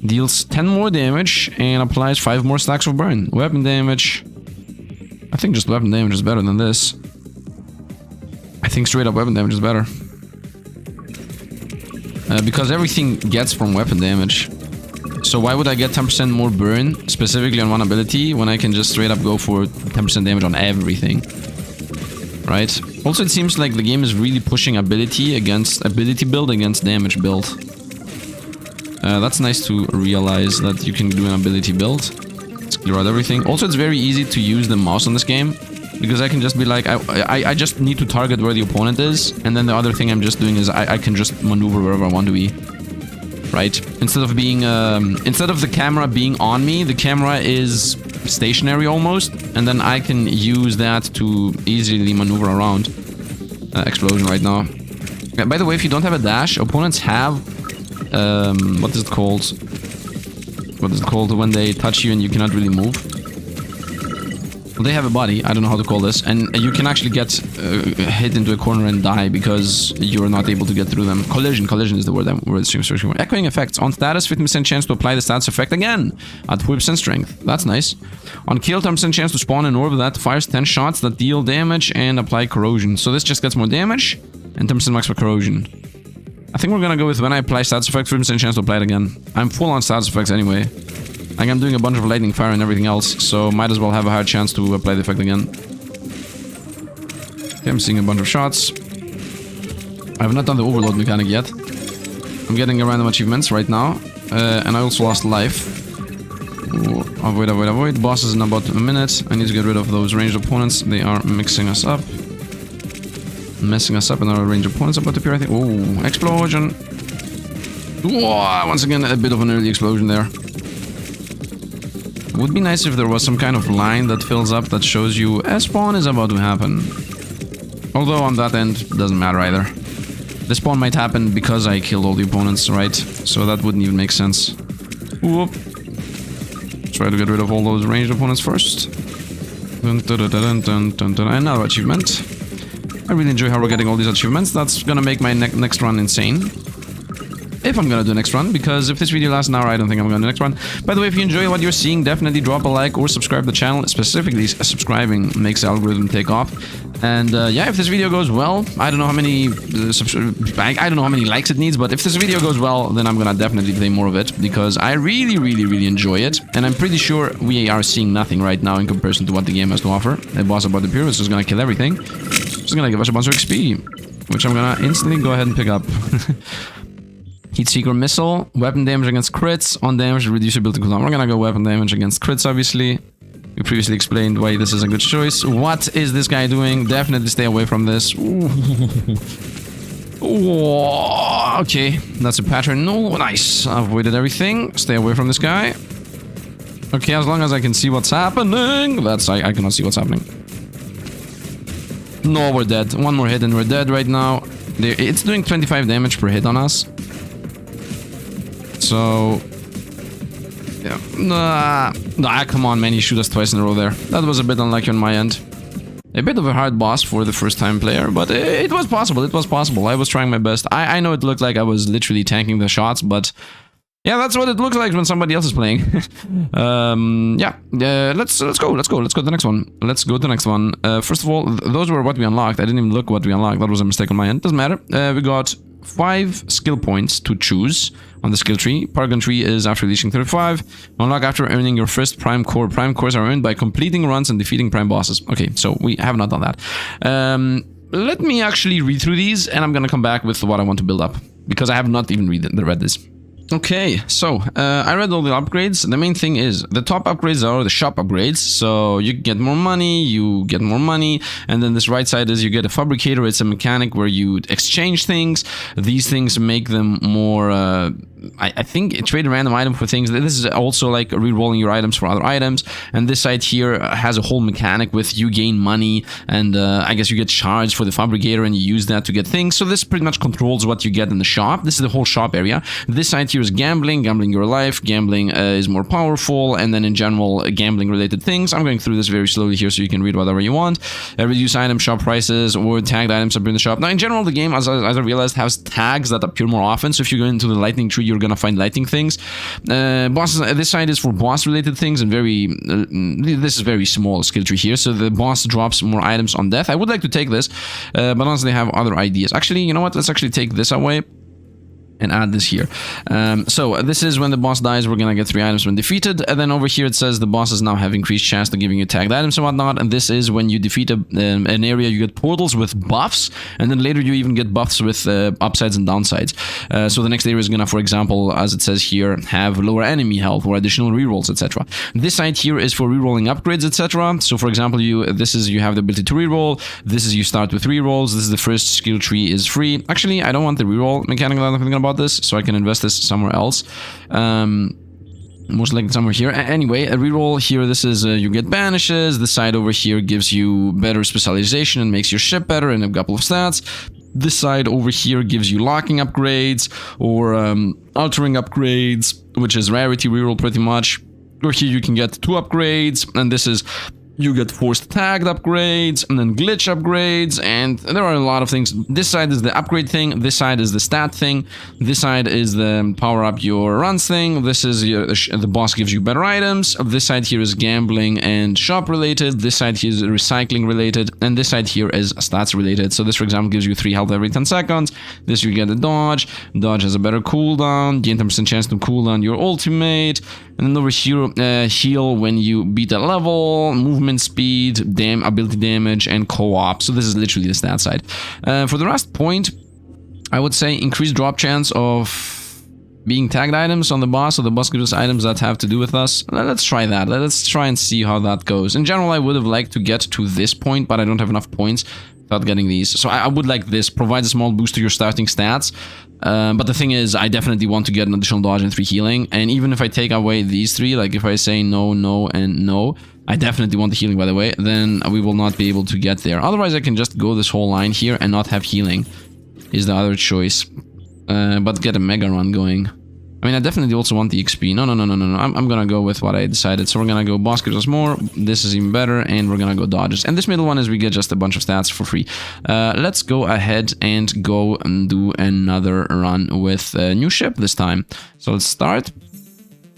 Deals 10 more damage and applies 5 more stacks of burn. Weapon damage. I think just weapon damage is better than this. I think straight up weapon damage is better. Because everything gets from weapon damage. So why would I get 10% more burn, specifically on one ability, when I can just straight up go for 10% damage on everything? Right? Also, it seems like the game is really pushing ability build against damage build. That's nice to realize that you can do an ability build. Let's clear out everything. Also, it's very easy to use the mouse on this game, because I can just be like, I just need to target where the opponent is, and then the other thing I'm just doing is I can just maneuver wherever I want to be. Right? Instead of being, instead of the camera being on me, the camera is stationary almost, and then I can use that to easily maneuver around. Explosion right now. Yeah, by the way, if you don't have a dash, opponents have, what is it called? What is it called when they touch you and you cannot really move? Well, they have a body, I don't know how to call this, and you can actually get hit into a corner and die because you're not able to get through them. Collision is the word we're searching for. Echoing effects. On status, 50% chance to apply the status effect again at 40% strength. That's nice. On kill, 10% chance to spawn an orb that fires 10 shots that deal damage and apply corrosion. So this just gets more damage and 10% max for corrosion. I think we're gonna go with when I apply status effect, 50% chance to apply it again. I'm full on status effects anyway. Like, I'm doing a bunch of lightning fire and everything else, so might as well have a higher chance to apply the effect again. Okay, I'm seeing a bunch of shots. I have not done the overload mechanic yet. I'm getting a random achievements right now, and I also lost life. Ooh, avoid. Boss is in about a minute. I need to get rid of those ranged opponents. They are mixing us up. Messing us up, and our ranged opponents about to appear, I think. Ooh, explosion. Whoa, once again, a bit of an early explosion there. Would be nice if there was some kind of line that fills up that shows you a spawn is about to happen. Although on that end, it doesn't matter either. The spawn might happen because I killed all the opponents, right? So that wouldn't even make sense. Whoop. Try to get rid of all those ranged opponents first. Another achievement. I really enjoy how we're getting all these achievements. That's gonna make my next run insane. If I'm gonna do next run, because if this video lasts an hour, I don't think I'm gonna do next run. By the way, if you enjoy what you're seeing, definitely drop a like or subscribe to the channel. Specifically, subscribing makes the algorithm take off. And yeah, if this video goes well, I don't know how many I don't know how many likes it needs, but if this video goes well, then I'm gonna definitely play more of it, because I really enjoy it. And I'm pretty sure we are seeing nothing right now in comparison to what the game has to offer. A boss about the pure is just gonna kill everything. Just gonna give us a bunch of XP, which I'm gonna instantly go ahead and pick up. Heat Seeker Missile, weapon damage against crits, on damage, reduce ability cooldown. We're gonna go weapon damage against crits, obviously. We previously explained why this is a good choice. What is this guy doing? Definitely stay away from this. Ooh, okay, that's a pattern. No, nice. Avoided everything. Stay away from this guy. Okay, as long as I can see what's happening. I cannot see what's happening. No, we're dead. One more hit and we're dead right now. It's doing 25 damage per hit on us. So, yeah. Nah, come on, man. You shoot us twice in a row there. That was a bit unlucky on my end. A bit of a hard boss for the first time player, but it was possible. It was possible. I was trying my best. I know it looked like I was literally tanking the shots, but yeah, that's what it looks like when somebody else is playing. Yeah, let's go to the next one. First of all, those were what we unlocked. I didn't even look what we unlocked. That was a mistake on my end. Doesn't matter. We got 5 skill points to choose on the skill tree. Paragon tree is after reaching 35. Unlock after earning your first prime core. Prime cores are earned by completing runs and defeating prime bosses. Okay, so we have not done that. Let me actually read through these, and I'm gonna come back with what I want to build up, because I have not even read this. Okay, so I read all the upgrades. The main thing is the top upgrades are the shop upgrades. So you get more money, and then this right side is you get a fabricator. It's a mechanic where you exchange things. These things make them more I think trade a random item for things. This is also like re-rolling your items for other items. And this side here has a whole mechanic with you gain money, and I guess you get charged for the fabricator and you use that to get things. So this pretty much controls what you get in the shop. This is the whole shop area. This side here is gambling your life. Gambling is more powerful, and then in general gambling related things. I'm going through this very slowly here so you can read whatever you want. Reduce item shop prices or tagged items appear in the shop. Now in general the game, as I realized, has tags that appear more often. So if you go into the lightning tree, you're gonna find lightning things. Bosses, this side is for boss related things, and this is very small skill tree here, so the boss drops more items on death. I would like to take this, but honestly I have other ideas. Actually, you know what, let's actually take this away and add this here. So this is when the boss dies, we're gonna get 3 items when defeated, and then over here it says the bosses now have increased chance to giving you tagged items and whatnot, and this is when you defeat an area, you get portals with buffs, and then later you even get buffs with upsides and downsides. So the next area is gonna, for example, as it says here, have lower enemy health or additional rerolls, etc. This side here is for rerolling upgrades, etc. So for example, you have the ability to reroll. This is you start with rerolls. This is the first skill tree is free. Actually, I don't want the reroll mechanic that I'm thinking about this, so I can invest this somewhere else. Most likely somewhere here. Anyway, a reroll here, this is you get banishes. This side over here gives you better specialization and makes your ship better and a couple of stats. This side over here gives you locking upgrades or altering upgrades, which is rarity reroll pretty much. Or here you can get 2 upgrades, and this is you get forced tagged upgrades and then glitch upgrades, and there are a lot of things. This side is the upgrade thing, this side is the stat thing, this side is the power up your runs thing, this is the boss gives you better items, this side here is gambling and shop related, this side here is recycling related, and this side here is stats related. So this, for example, gives you 3 health every 10 seconds. This you get a dodge has a better cooldown, gain 10% chance to cooldown your ultimate, and then over here heal when you beat a level, movement speed, ability damage, and co-op. So this is literally the stat side. For the last point, I would say increased drop chance of being tagged items on the boss, so the boss gives us items that have to do with us. Let's try that. Let's try and see how that goes. In general, I would have liked to get to this point, but I don't have enough points without getting these. So I would like this. Provides a small boost to your starting stats. But the thing is, I definitely want to get an additional dodge and 3 healing. And even if I take away these 3, like if I say no, no, and no, I definitely want the healing, by the way, then we will not be able to get there. Otherwise, I can just go this whole line here and not have healing, is the other choice. But get a mega run going. I mean, I definitely also want the XP. No. I'm gonna go with what I decided. So we're gonna go boss gives us more. This is even better, and we're gonna go dodges. And this middle one is we get just a bunch of stats for free. Let's go ahead and go and do another run with a new ship this time. So let's start.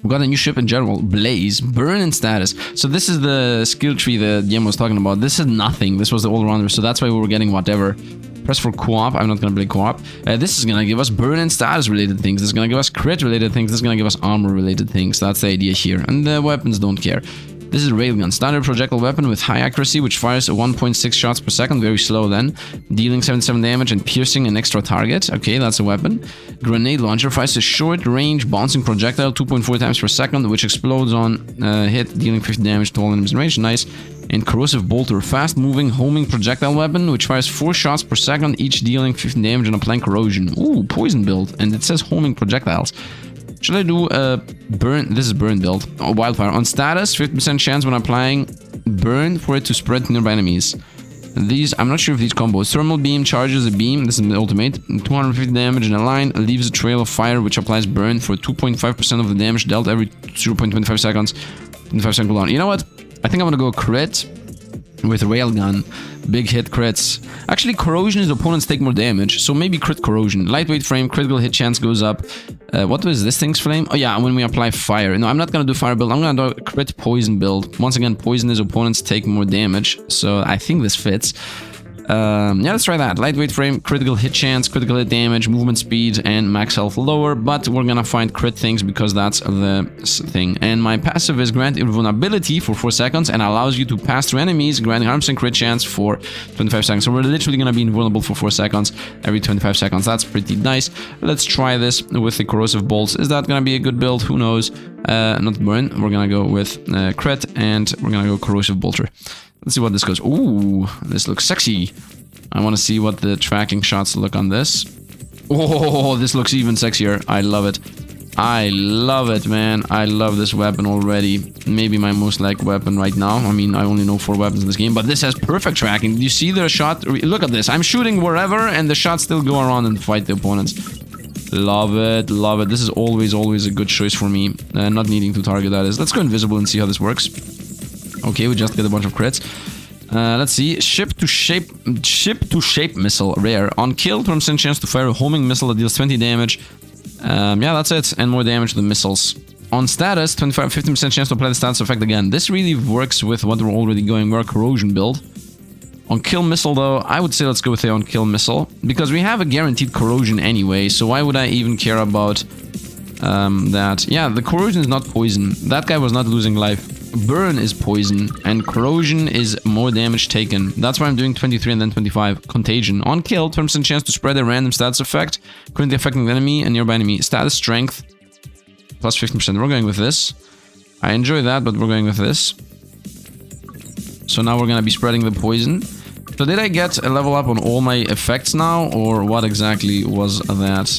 We got a new ship in general, Blaze, burn in status. So this is the skill tree that Guillermo was talking about. This is nothing. This was the all-rounder, so that's why we were getting whatever. Press for co-op. I'm not going to play co-op. This is going to give us burn and status related things. This is going to give us crit related things. This is going to give us armor related things. That's the idea here. And the weapons don't care. This is railgun, standard projectile weapon with high accuracy, which fires 1.6 shots per second, very slow then, dealing 77 damage and piercing an extra target. Okay, that's a weapon. Grenade launcher fires a short-range bouncing projectile 2.4 times per second, which explodes on hit, dealing 50 damage to all enemies in range. Nice. And corrosive bolter, fast-moving homing projectile weapon, which fires 4 shots per second, each dealing 50 damage and applying corrosion. Ooh, poison build, and it says homing projectiles. Should I do burn? This is burn build. Oh, wildfire. On status, 50% chance when applying burn for it to spread to nearby enemies. These, I'm not sure if these combos. Thermal beam charges a beam. This is the ultimate. 250 damage in a line. Leaves a trail of fire which applies burn for 2.5% of the damage dealt every 0.25 seconds. 25 second cooldown. You know what? I think I'm gonna go crit with railgun. Big hit crits. Actually, corrosion is opponents take more damage, so maybe crit corrosion. Lightweight frame, critical hit chance goes up. What was this thing's flame? Oh yeah, when we apply fire. No, I'm not gonna do fire build. I'm gonna do a crit poison build. Once again, poison is opponents take more damage, so I think this fits. Yeah, let's try that. Lightweight frame, critical hit chance, critical hit damage, movement speed, and max health lower. But we're gonna find crit things because that's the thing. And my passive is grant invulnerability for 4 seconds and allows you to pass through enemies, granting harms and crit chance for 25 seconds. So we're literally gonna be invulnerable for 4 seconds every 25 seconds. That's pretty nice. Let's try this with the corrosive bolts. Is that gonna be a good build? Who knows? Not burn. We're gonna go with crit, and we're gonna go corrosive bolter. Let's see what this goes. Ooh, this looks sexy. I want to see what the tracking shots look on this. Oh, this looks even sexier. I love it. I love it, man. I love this weapon already. Maybe my most liked weapon right now. I mean, I only know 4 weapons in this game, but this has perfect tracking. Do you see the shot? Look at this. I'm shooting wherever, and the shots still go around and fight the opponents. Love it, love it. This is always a good choice for me. Not needing to target, that is. Let's go invisible and see how this works. Okay, we just get a bunch of crits. Let's see. Ship to shape missile, rare. On kill, turns in chance to fire a homing missile that deals 20 damage. Yeah, that's it. And more damage to the missiles. On status, 15% chance to apply the status effect again. This really works with what we're already going. We're a corrosion build. On kill missile, though, I would say let's go with the on kill missile, because we have a guaranteed corrosion anyway. So why would I even care about that? Yeah, the corrosion is not poison. That guy was not losing life. Burn is poison, and corrosion is more damage taken. That's why I'm doing 23 and then 25. Contagion. On kill, turns in chance to spread a random status effect, currently affecting the enemy and nearby enemy. Status strength, plus 15%. We're going with this. I enjoy that, but we're going with this. So now we're going to be spreading the poison. So did I get a level up on all my effects now, or what exactly was that?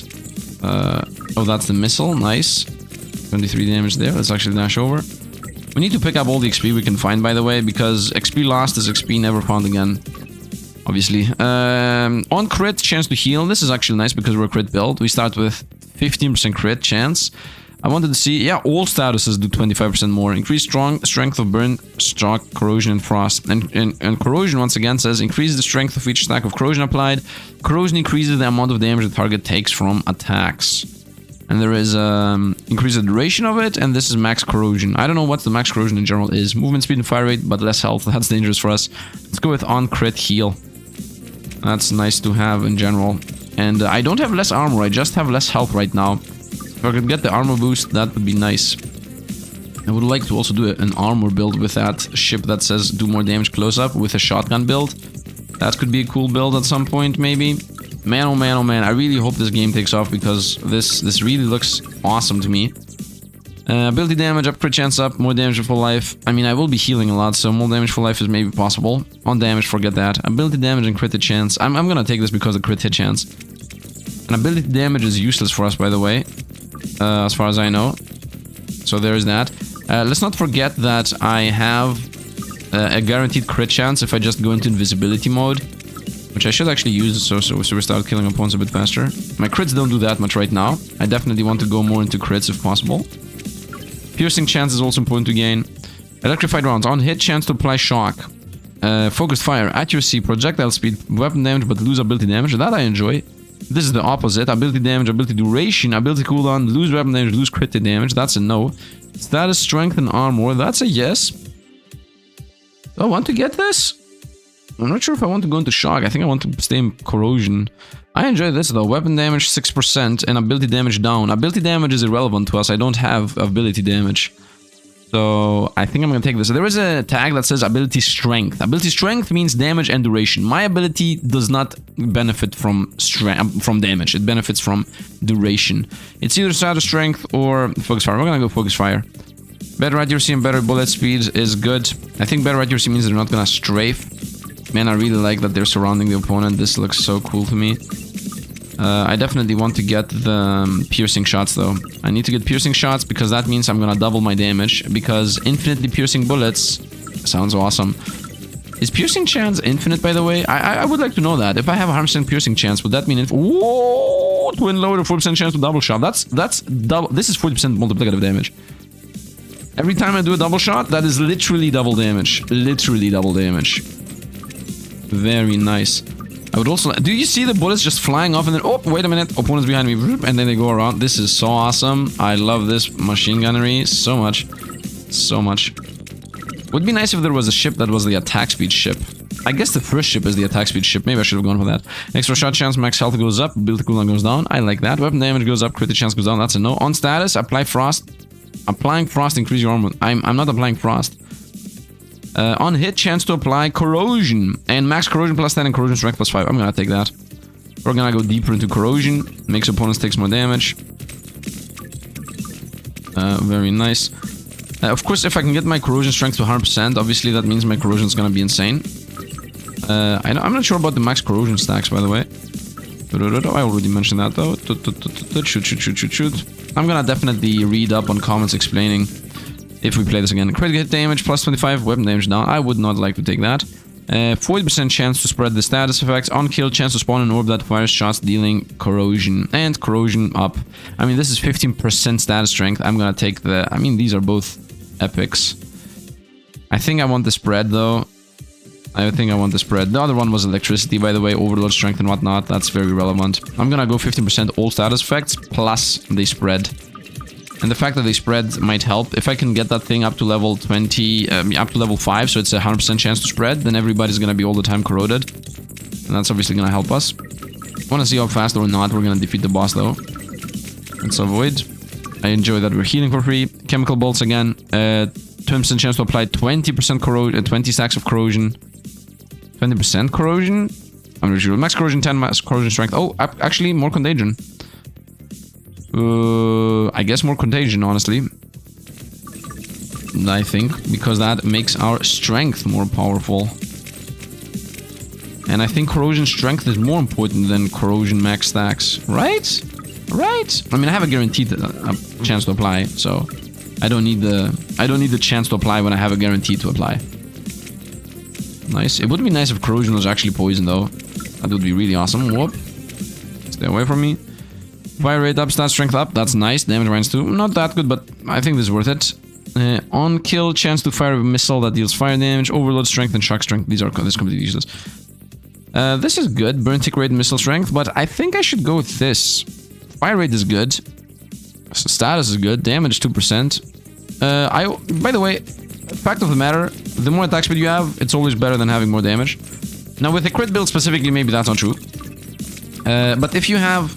Oh, that's the missile. Nice. 23 damage there. Let's actually dash over. We need to pick up all the XP we can find, by the way, because XP lost is XP never found again. Obviously. On crit, chance to heal. This is actually nice because we're a crit build. We start with 15% crit chance. I wanted to see, yeah, all statuses do 25% more. Increase strength of burn, shock, corrosion, and frost. And corrosion, once again, says increase the strength of each stack of corrosion applied. Corrosion increases the amount of damage the target takes from attacks. And there is increase the duration of it, and this is max corrosion. I don't know what the max corrosion in general is. Movement speed and fire rate, but less health. That's dangerous for us. Let's go with on crit heal. That's nice to have in general. And I don't have less armor, I just have less health right now. If I could get the armor boost, that would be nice. I would like to also do an armor build with that ship that says do more damage close up with a shotgun build. That could be a cool build at some point, maybe. Man, oh man, oh man. I really hope this game takes off because this really looks awesome to me. Ability damage up, crit chance up, more damage for life. I mean, I will be healing a lot, so more damage for life is maybe possible. On damage, forget that. Ability damage and crit hit chance. I'm gonna take this because of crit hit chance. And ability damage is useless for us, by the way. As far as I know. So there is that. Let's not forget that I have a guaranteed crit chance if I just go into invisibility mode. Which I should actually use so we start killing opponents a bit faster. My crits don't do that much right now. I definitely want to go more into crits if possible. Piercing chance is also important to gain. Electrified rounds. On hit, chance to apply shock. Focused fire. Accuracy, projectile speed, weapon damage, but lose ability damage. That I enjoy. This is the opposite. Ability damage, ability duration, ability cooldown, lose weapon damage, lose crit damage. That's a no. Status, strength, and armor. That's a yes. Do I want to get this? I'm not sure if I want to go into shock. I think I want to stay in corrosion. I enjoy this though. Weapon damage 6% and ability damage down. Ability damage is irrelevant to us. I don't have ability damage. So I think I'm going to take this. There is a tag that says ability strength. Ability strength means damage and duration. My ability does not benefit from damage. It benefits from duration. It's either status strength or focus fire. We're going to go focus fire. Better accuracy and better bullet speed is good. I think better accuracy means they're not going to strafe. Man, I really like that they're surrounding the opponent. This looks so cool to me. I definitely want to get the piercing shots though. I need to get piercing shots because that means I'm gonna double my damage. Because infinitely piercing bullets sounds awesome. Is piercing chance infinite, by the way? I would like to know that. If I have a 100% piercing chance, would that mean it? Whoa! Twin load, 4% chance to double shot. That's double. This is 40% multiplicative damage. Every time I do a double shot, that is literally double damage. Literally double damage. Very nice. I would also... Do you see the bullets just flying off and then... Oh, wait a minute. Opponents behind me. And then they go around. This is so awesome. I love this machine gunnery so much. So much. Would be nice if there was a ship that was the attack speed ship. I guess the first ship is the attack speed ship. Maybe I should have gone for that. Extra shot chance, max health goes up, build cooldown goes down. I like that. Weapon damage goes up, crit chance goes down. That's a no. On status, apply frost. Applying frost increase your armor. I'm not applying frost. On hit, chance to apply corrosion. And max corrosion plus 10 and corrosion strength plus 5. I'm gonna take that. We're gonna go deeper into corrosion. Makes opponents take more damage. Very nice. Of course, if I can get my corrosion strength to 100%, obviously that means my corrosion is gonna be insane. I'm not sure about the max corrosion stacks, by the way. I already mentioned that, though. Shoot. I'm gonna definitely read up on comments explaining if we play this again. Crit hit damage plus 25, weapon damage down. I would not like to take that. 40% chance to spread the status effects. On kill, chance to spawn an orb that fires shots dealing corrosion. And corrosion up. I mean, this is 15% status strength. I'm gonna take the... I mean, these are both epics. I think I want the spread, though. I think I want the spread. The other one was electricity, by the way. Overload strength and whatnot. That's very relevant. I'm gonna go 15% all status effects plus the spread. And the fact that they spread might help. If I can get that thing up to level 20, up to level 5, so it's a 100% chance to spread, then everybody's gonna be all the time corroded. And that's obviously gonna help us. Wanna see how fast or not we're gonna defeat the boss, though. Let's avoid. I enjoy that we're healing for free. Chemical bolts again. 20% chance to apply 20% corrosion, 20 stacks of corrosion. 20% corrosion? I'm not sure. Max corrosion, 10 max corrosion strength. Oh, actually, more contagion. I guess more contagion, honestly. I think, because that makes our strength more powerful. And I think corrosion strength is more important than corrosion max stacks, right? Right? I mean, I have a guaranteed chance to apply, so I don't need the chance to apply when I have a guarantee to apply. Nice. It would be nice if corrosion was actually poison, though. That would be really awesome. Whoop. Stay away from me. Fire rate up, stat strength up. That's nice. Damage range too. Not that good, but I think this is worth it. On kill, chance to fire a missile that deals fire damage. Overload strength and shock strength. This is completely useless. This is good. Burn tick rate and missile strength, but I think I should go with this. Fire rate is good. Status is good. Damage 2%. By the way, fact of the matter, the more attack speed you have, it's always better than having more damage. Now with the crit build specifically, maybe that's not true. But if you have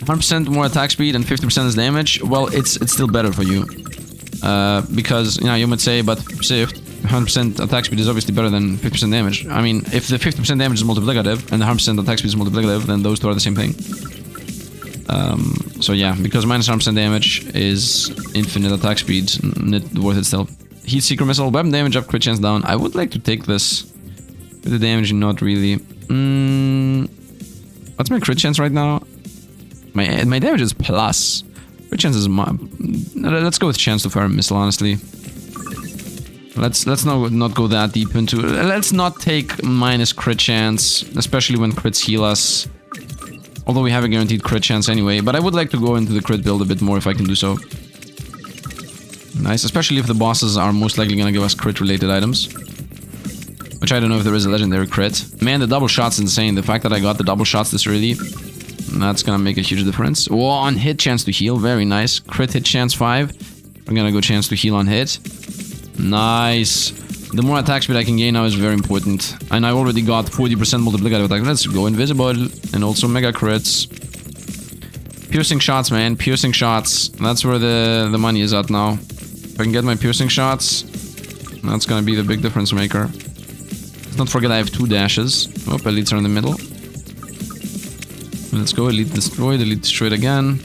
100% more attack speed and 50% is damage, well, it's still better for you. Because, you know, you might say, but Sifd, 100% attack speed is obviously better than 50% damage. I mean, if the 50% damage is multiplicative and the 100% attack speed is multiplicative, then those two are the same thing. So yeah, because minus 100% damage is infinite attack speed, not worth it still. Heat Seeker Missile, weapon damage up, crit chance down. I would like to take this. With the damage, not really. What's my crit chance right now? My damage is plus. Crit chance is... Let's go with chance to fire a missile, honestly. Let's not go that deep into it. Let's not take minus crit chance, especially when crits heal us. Although we have a guaranteed crit chance anyway, but I would like to go into the crit build a bit more if I can do so. Nice, especially if the bosses are most likely gonna give us crit-related items. Which I don't know if there is a legendary crit. Man, the double shot's insane. The fact that I got the double shots this early, that's gonna make a huge difference. Oh, on hit, chance to heal. Very nice. Crit hit chance 5. I'm gonna go chance to heal on hit. Nice. The more attack speed I can gain now is very important. And I already got 40% multiplicative attack. Let's go invisible. And also mega crits. Piercing shots, man. Piercing shots. That's where the money is at now. If I can get my piercing shots, that's gonna be the big difference maker. Let's not forget I have 2 dashes. Oh, elites are in the middle. Let's go. Elite destroyed. Elite destroyed again.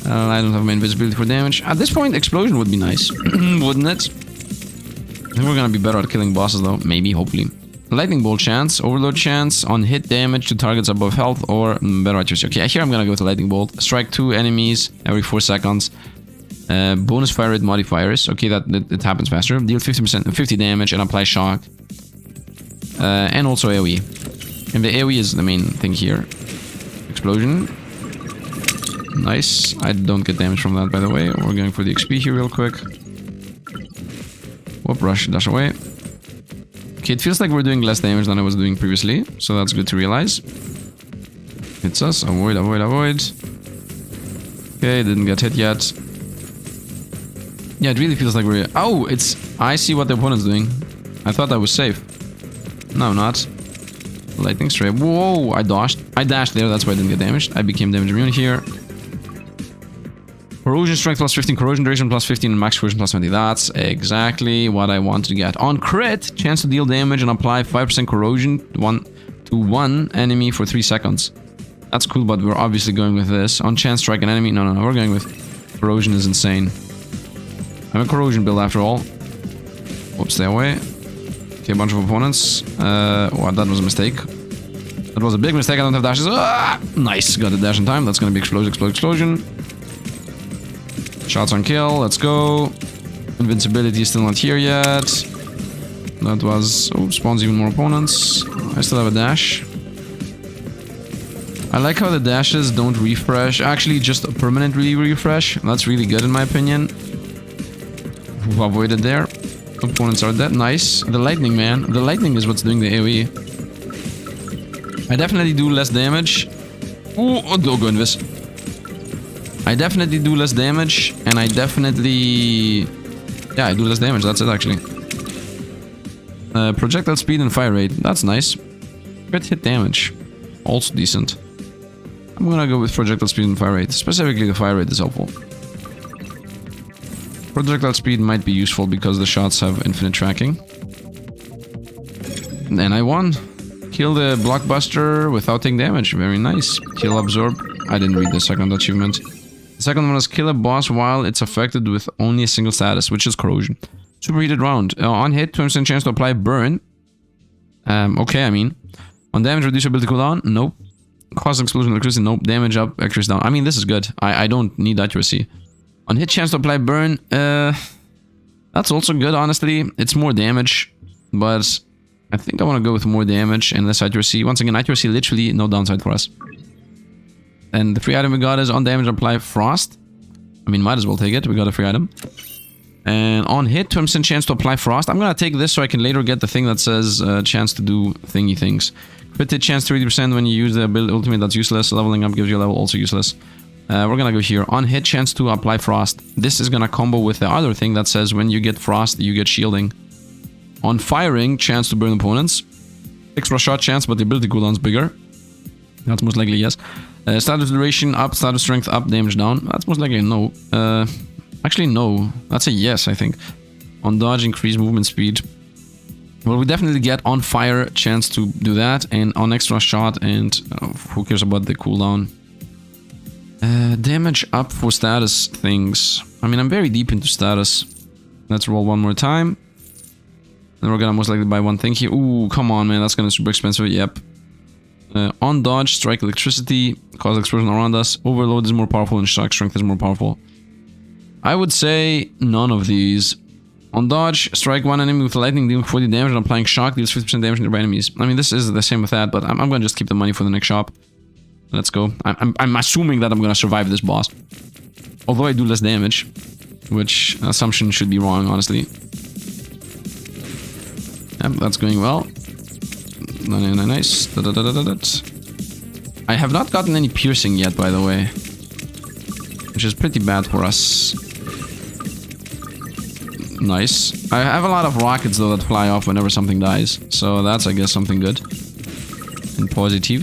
I don't have my invisibility for damage. At this point, explosion would be nice. Wouldn't it? I think we're gonna be better at killing bosses though. Maybe, hopefully. Lightning bolt chance, overload chance, on hit damage to targets above health, or better accuracy. Okay, here I'm gonna go with the lightning bolt. Strike 2 enemies every 4 seconds. Bonus fire rate modifiers. Okay, that it happens faster. Deal 50% 50 damage and apply shock. And also AoE. And the AoE is the main thing here. Explosion. Nice. I don't get damage from that, by the way. We're going for the XP here real quick. Whoop, rush, dash away. Okay, it feels like we're doing less damage than I was doing previously, so that's good to realize. Hits us. Avoid, avoid, avoid. Okay, didn't get hit yet. Yeah, it really feels like we're... Oh, it's... I see what the opponent's doing. I thought I was safe. No, not. Lightning strike. Whoa, I dashed there, that's why I didn't get damaged. I became damage immune here. Corrosion strength plus 15, corrosion duration plus 15, and max corrosion plus 20. That's exactly what I wanted to get. On crit, chance to deal damage and apply 5% corrosion to one enemy for 3 seconds. That's cool, but we're obviously going with this. On chance strike an enemy. No, we're going with corrosion is insane. I'm a corrosion build after all. Whoops, stay away. Okay, a bunch of opponents. What? That was a mistake. That was a big mistake. I don't have dashes. Ah! Nice. Got a dash in time. That's gonna be explosion. Shots on kill. Let's go. Invincibility is still not here yet. That was... Oh, spawns even more opponents. I still have a dash. I like how the dashes don't refresh. Actually, just permanently refresh. That's really good in my opinion. Who avoided there. Opponents are dead. Nice. The lightning, man. The lightning is what's doing the AoE. I definitely do less damage. Oh, don't go invis. I definitely do less damage, and I definitely... Yeah, I do less damage. That's it, actually. Projectile speed and fire rate. That's nice. Crit hit damage. Also decent. I'm gonna go with projectile speed and fire rate. Specifically, the fire rate is helpful. Projectile speed might be useful because the shots have infinite tracking. And I won. Kill the blockbuster without taking damage. Very nice. Kill absorb. I didn't read the second achievement. The second one is kill a boss while it's affected with only a single status, which is corrosion. Superheated round. On hit, 20% chance to apply burn. Okay, I mean. On damage, reduce ability cooldown. Nope. Cause explosion electricity. Nope. Damage up, accuracy down. I mean, this is good. I don't need accuracy. On hit, chance to apply burn. That's also good, honestly. It's more damage, but I think I want to go with more damage and less accuracy. Once again, accuracy literally no downside for us. And the free item we got is on damage apply frost. I mean, might as well take it. We got a free item. And on hit, 20% chance to apply frost. I'm gonna take this so I can later get the thing that says chance to do thingy things. Crit hit chance 30% when you use the ability ultimate. That's useless. Leveling up gives you a level, also useless. We're gonna go here. On hit, chance to apply frost. This is gonna combo with the other thing that says when you get frost, you get shielding. On firing, chance to burn opponents. Extra shot chance, but the ability cooldown's bigger. That's most likely yes. Status duration up, status strength up, damage down. That's most likely no. Actually no. That's a yes, I think. On dodge, increase movement speed. Well, we definitely get on fire chance to do that, and on extra shot, and who cares about the cooldown? Damage up for status things. I mean, I'm very deep into status. Let's roll one more time. Then we're gonna most likely buy one thing here. Ooh, come on, man. That's gonna be super expensive. Yep. On dodge, strike electricity, cause explosion around us. Overload is more powerful, and shock strength is more powerful. I would say none of these. On dodge, strike one enemy with lightning, dealing 40 damage, and applying shock deals 50% damage to nearby enemies. I mean, this is the same with that, but I'm gonna just keep the money for the next shop. Let's go. I'm assuming that I'm gonna survive this boss. Although I do less damage, which assumption should be wrong, honestly. Yep, that's going well. Nice. I have not gotten any piercing yet, by the way. Which is pretty bad for us. Nice. I have a lot of rockets, though, that fly off whenever something dies. So that's, I guess, something good. And positive.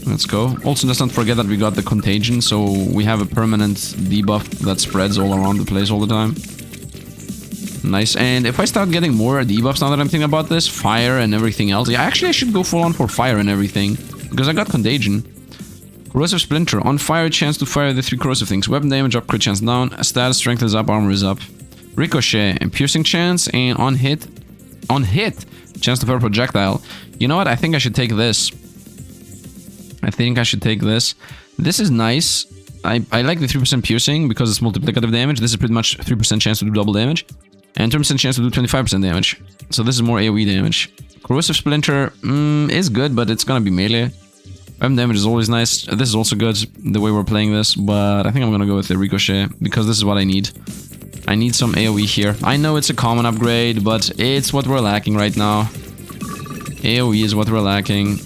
Let's go. Also, let's not forget that we got the contagion, so we have a permanent debuff that spreads all around the place all the time. Nice. And if I start getting more debuffs now that I'm thinking about this, fire and everything else. Yeah, actually I should go full on for fire and everything. Because I got contagion. Corrosive splinter. On fire, chance to fire the 3 corrosive things. Weapon damage up, crit chance down. Status strength is up, armor is up. Ricochet and piercing chance. And on hit, chance to fire projectile. You know what? I think I should take this. This is nice. I like the 3% piercing because it's multiplicative damage. This is pretty much 3% chance to do double damage. And 10% chance to do 25% damage. So this is more AoE damage. Corrosive Splinter is good, but it's gonna be melee. Weapon damage is always nice. This is also good, the way we're playing this. But I think I'm gonna go with the Ricochet, because this is what I need. I need some AoE here. I know it's a common upgrade, but it's what we're lacking right now. AoE is what we're lacking.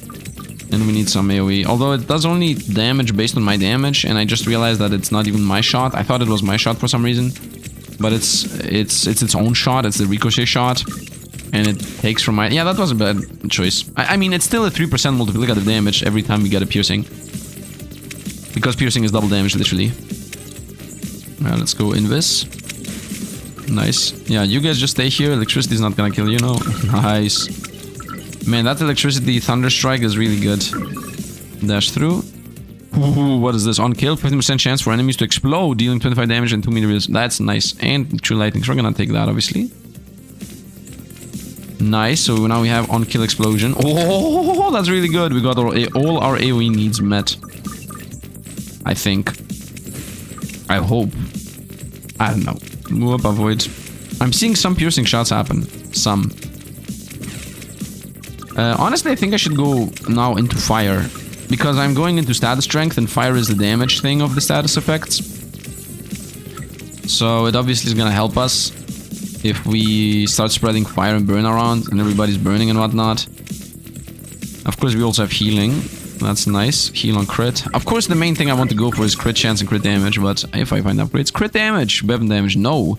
And we need some AoE. Although it does only damage based on my damage, and I just realized that it's not even my shot. I thought it was my shot for some reason. But it's its own shot. It's the Ricochet shot. And it takes from my... Yeah, that was a bad choice. I mean, it's still a 3% multiplicative damage every time we get a piercing. Because piercing is double damage, literally. Alright, let's go invis. Nice. Yeah, you guys just stay here. Electricity is not gonna kill you, no. Nice. Man, that electricity thunder strike is really good. Dash through. Ooh, what is this? On kill, 50% chance for enemies to explode, dealing 25 damage and 2 meters. That's nice. And true lightning. So we're gonna take that, obviously. Nice. So now we have on kill explosion. Oh, that's really good. We got all our AoE needs met. I think. I hope. I don't know. Move up, avoid. I'm seeing some piercing shots happen. Some. Honestly, I think I should go now into fire. Because I'm going into status strength and fire is the damage thing of the status effects. So it obviously is gonna help us if we start spreading fire and burn around and everybody's burning and whatnot. Of course, we also have healing. That's nice. Heal on crit. Of course, the main thing I want to go for is crit chance and crit damage, but if I find upgrades, crit damage, weapon damage, no.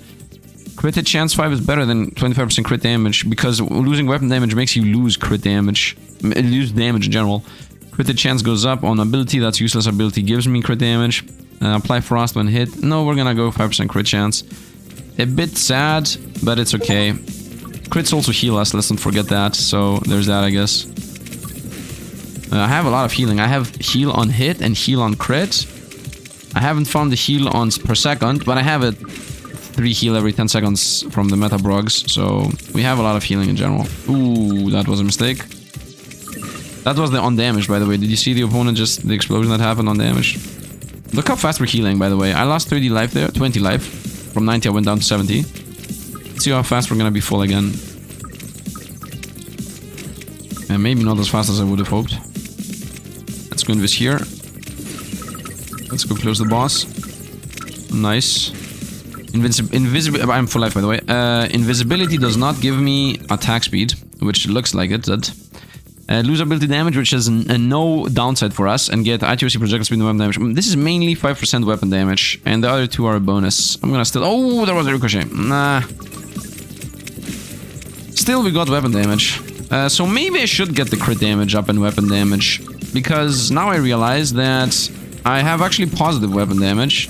Crit hit chance 5 is better than 25% crit damage because losing weapon damage makes you lose crit damage. Lose damage in general. Crit hit chance goes up on ability. That's useless ability. Gives me crit damage. Apply frost when hit. No, we're gonna go 5% crit chance. A bit sad, but it's okay. Crits also heal us. Let's not forget that. So there's that, I guess. I have a lot of healing. I have heal on hit and heal on crit. I haven't found the heal on per second, but I have it 3 heal every 10 seconds from the meta brogs. So we have a lot of healing in general. Ooh, that was a mistake. That was the on damage, by the way. Did you see the opponent just the explosion that happened on damage? Look how fast we're healing, by the way. I lost 30 life there, 20 life. From 90 I went down to 70. Let's see how fast we're gonna be full again. And maybe not as fast as I would have hoped. Let's go invis here. Let's go close the boss. Nice. Invisibility. I'm full life, by the way. Invisibility does not give me attack speed, which looks like it did. Lose ability damage, which is no downside for us, and get accuracy, projectile speed, and weapon damage. This is mainly 5% weapon damage, and the other 2 are a bonus. I'm gonna still... Oh, there was a ricochet. Nah. Still, we got weapon damage. So maybe I should get the crit damage up and weapon damage, because now I realize that I have actually positive weapon damage.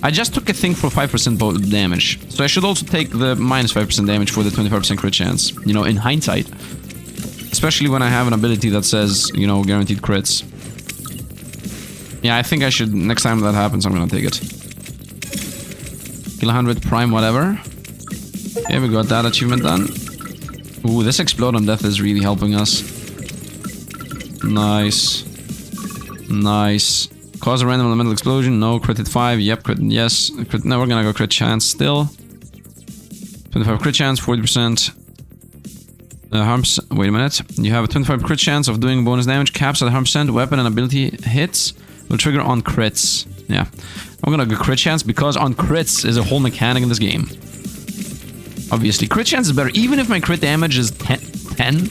I just took a thing for 5% damage, so I should also take the minus 5% damage for the 25% crit chance, you know, in hindsight. Especially when I have an ability that says, you know, guaranteed crits. Yeah, I think I should, next time that happens, I'm gonna take it. Kill 100 prime whatever. Okay, we got that achievement done. Ooh, this explode on death is really helping us. Nice. Nice. Cause a random elemental explosion. No. Crit hit 5. Yep. Crit. Yes. Crit. No, we're gonna go crit chance still. 25 crit chance. 40%. Harms. Wait a minute. You have a 25 crit chance of doing bonus damage. Caps at 100%. Weapon and ability hits will trigger on crits. Yeah. I'm gonna go crit chance because on crits is a whole mechanic in this game. Obviously, crit chance is better. Even if my crit damage is 10,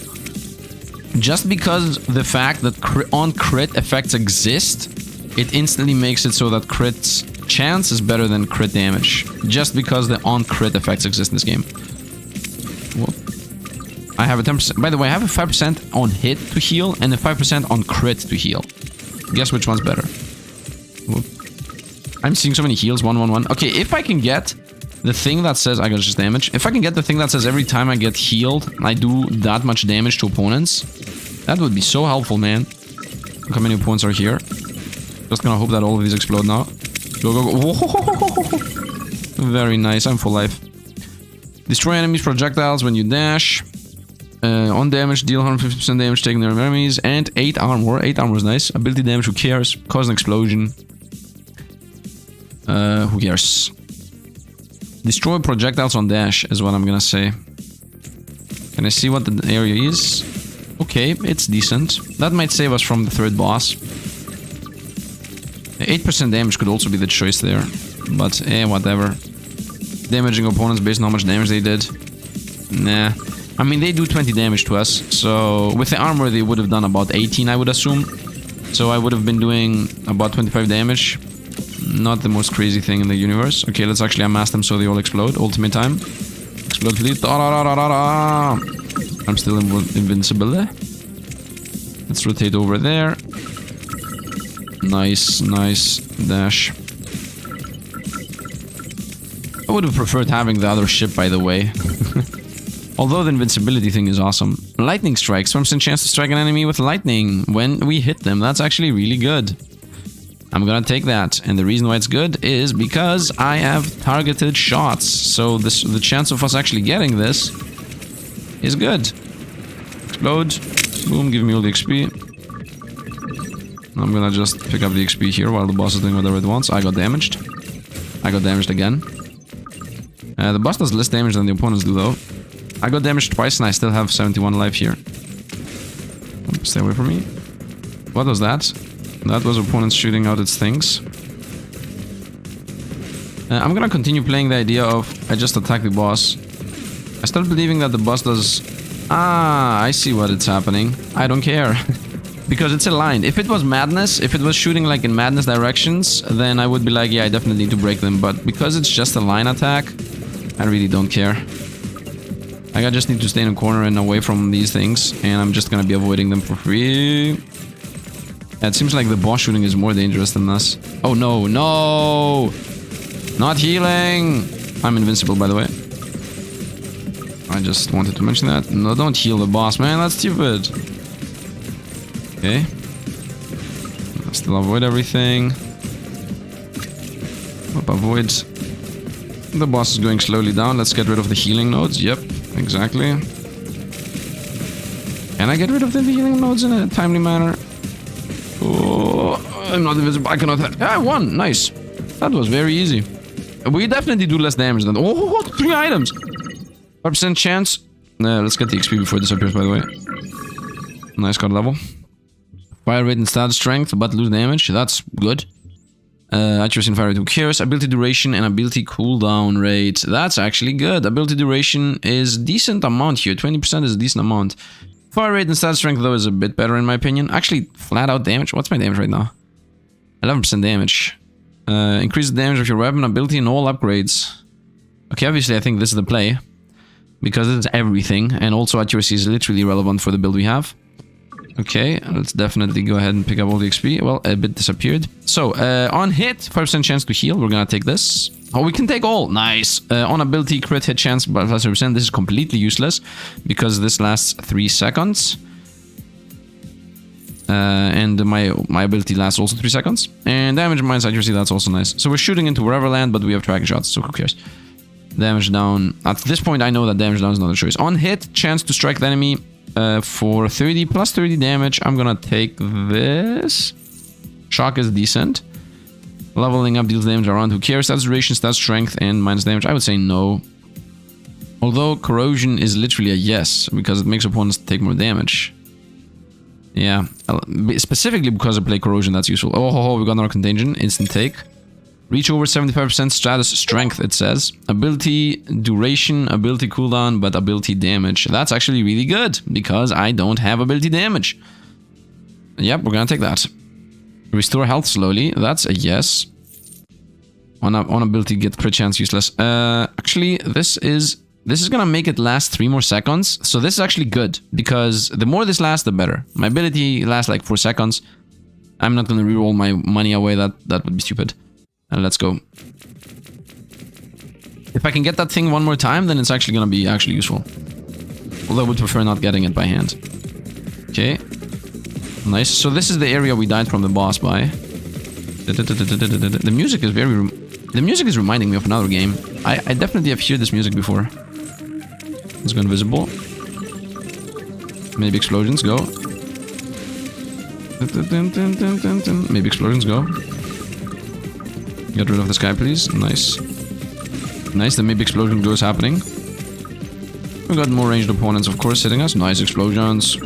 just because the fact that on crit effects exist, it instantly makes it so that crit chance is better than crit damage. Just because the on crit effects exist in this game. Whoop. I have a 10%. By the way, I have a 5% on hit to heal and a 5% on crit to heal. Guess which one's better? Whoop. I'm seeing so many heals. 1, 1, 1. Okay, if I can get the thing that says I got just damage. If I can get the thing that says every time I get healed, I do that much damage to opponents, that would be so helpful, man. Look how many opponents are here. Just gonna hope that all of these explode now. Go, go, go. Whoa. Very nice. I'm full life. Destroy enemies projectiles when you dash. On damage, deal 150% damage taking their enemies. And 8 armor. 8 armor is nice. Ability damage, who cares? Cause an explosion. Who cares? Destroy projectiles on dash is what I'm gonna say. Can I see what the area is? Okay, it's decent. That might save us from the third boss. 8% damage could also be the choice there. But, whatever. Damaging opponents based on how much damage they did. Nah. I mean, they do 20 damage to us. So, with the armor, they would have done about 18, I would assume. So, I would have been doing about 25 damage. Not the most crazy thing in the universe. Okay, let's actually amass them so they all explode. Ultimate time. Explode, please. Da, da, da, da, da, da. I'm still invincible. Let's rotate over there. Nice, nice dash. I would have preferred having the other ship, by the way. Although the invincibility thing is awesome. Lightning strikes. 1% chance to strike an enemy with lightning when we hit them. That's actually really good. I'm gonna take that. And the reason why it's good is because I have targeted shots. So the chance of us actually getting this is good. Explode. Boom, give me all the XP. I'm gonna just pick up the XP here while the boss is doing whatever it wants. I got damaged. I got damaged again. The boss does less damage than the opponents do, though. I got damaged twice and I still have 71 life here. Stay away from me. What was that? That was opponents shooting out its things. I'm gonna continue playing the idea of I just attack the boss. I start believing that the boss does... Ah, I see what it's happening. I don't care. Because it's aligned. If it was madness, if it was shooting like in madness directions, then I would be like, yeah, I definitely need to break them. But because it's just a line attack, I really don't care. Like, I just need to stay in a corner and away from these things, and I'm just gonna be avoiding them for free. Yeah, it seems like the boss shooting is more dangerous than this. Oh no, no! Not healing! I'm invincible, by the way. I just wanted to mention that. No, don't heal the boss, man, that's stupid. Okay. I'll still avoid everything. Avoid. The boss is going slowly down. Let's get rid of the healing nodes. Yep, exactly. Can I get rid of the healing nodes in a timely manner? Oh, I'm not invisible. I cannot. I won. Nice. That was very easy. We definitely do less damage than. Oh, 3 items. 5% chance. Let's get the XP before it disappears, by the way. Nice card level. Fire rate and stat strength, but lose damage. That's good. Accuracy and fire rate, who cares? Ability duration and ability cooldown rate. That's actually good. Ability duration is decent amount here. 20% is a decent amount. Fire rate and stat strength, though, is a bit better in my opinion. Actually, flat out damage. What's my damage right now? 11% damage. Increase the damage of your weapon, ability, and all upgrades. Okay, obviously I think this is the play. Because it's everything. And also accuracy is literally relevant for the build we have. Okay, let's definitely go ahead and pick up all the XP. Well, a bit disappeared. So, on hit, 5% chance to heal. We're gonna take this. Oh, we can take all. Nice. On ability, crit hit chance by +5%. This is completely useless because this lasts 3 seconds. And my ability lasts also 3 seconds. And damage minus accuracy, that's also nice. So we're shooting into wherever land, but we have tracking shots, so who cares? Damage down. At this point, I know that damage down is not a choice. On hit, chance to strike the enemy. For 30 plus 30 damage, I'm gonna take this. Shock is decent. Leveling up deals damage around. Who cares? Stats duration, stats strength, and minus damage. I would say no. Although corrosion is literally a yes, because it makes opponents take more damage. Yeah, specifically because I play corrosion, that's useful. Oh, we got another contagion. Instant take. Reach over 75% status strength, it says. Ability duration, ability cooldown, but ability damage. That's actually really good, because I don't have ability damage. Yep, we're gonna take that. Restore health slowly. That's a yes. On ability, get crit chance useless. Actually, this is gonna make it last 3 more seconds. So this is actually good, because the more this lasts, the better. My ability lasts like 4 seconds. I'm not gonna reroll my money away. That would be stupid. Let's go. If I can get that thing one more time, then it's actually gonna be useful. Although I would prefer not getting it by hand. Okay. Nice. So this is the area we died from the boss by. The music is the music is reminding me of another game. I definitely have heard this music before. Let's go invisible. Maybe explosions, go. Maybe explosions, go. Get rid of this guy, please. Nice. Nice, the maybe explosion goes happening. We got more ranged opponents, of course, hitting us. Nice explosions.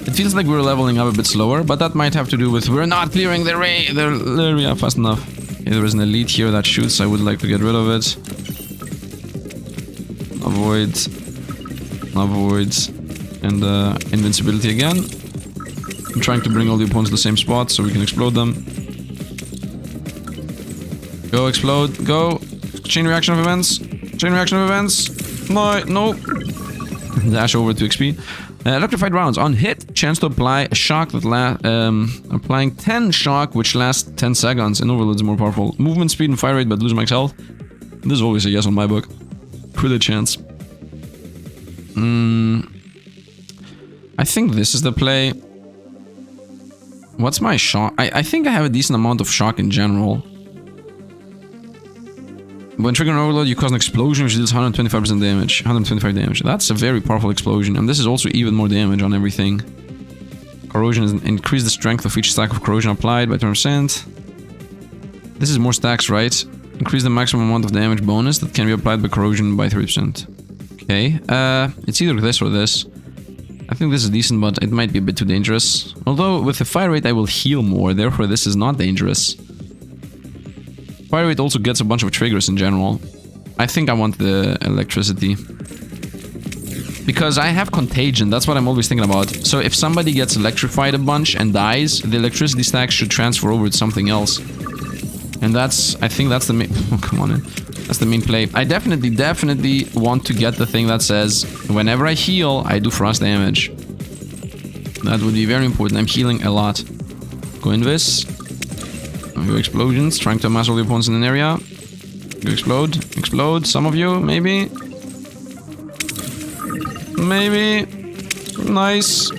It feels like we're leveling up a bit slower, but that might have to do with we're not clearing the area fast enough. Okay, there is an elite here that shoots. I would like to get rid of it. Avoid. Avoid. And invincibility again. I'm trying to bring all the opponents to the same spot so we can explode them. Go, explode, go. Chain reaction of events. Chain reaction of events. No, no. Dash over to XP. Electrified rounds. On hit, chance to apply a shock that applying 10 shock, which lasts 10 seconds. And overload is more powerful. Movement speed and fire rate, but lose max health. This is always a yes on my book. Crit chance. I think this is the play. What's my shock? I think I have a decent amount of shock in general. When triggering overload, you cause an explosion which deals 125% damage. 125 damage. That's a very powerful explosion. And this is also even more damage on everything. Corrosion is increase the strength of each stack of corrosion applied by 10%. This is more stacks, right? Increase the maximum amount of damage bonus that can be applied by corrosion by 30%. Okay. It's either this or this. I think this is decent, but it might be a bit too dangerous. Although, with the fire rate I will heal more, therefore this is not dangerous. Fire rate also gets a bunch of triggers in general. I think I want the electricity. Because I have contagion, that's what I'm always thinking about. So if somebody gets electrified a bunch and dies, the electricity stack should transfer over to something else. And that's, I think that's the main... Oh, come on in. That's the main play. I definitely want to get the thing that says, whenever I heal, I do frost damage. That would be very important. I'm healing a lot. Go invis. Go explosions. Trying to amass all the opponents in an area. Go explode. Explode. Some of you, maybe. Maybe. Nice.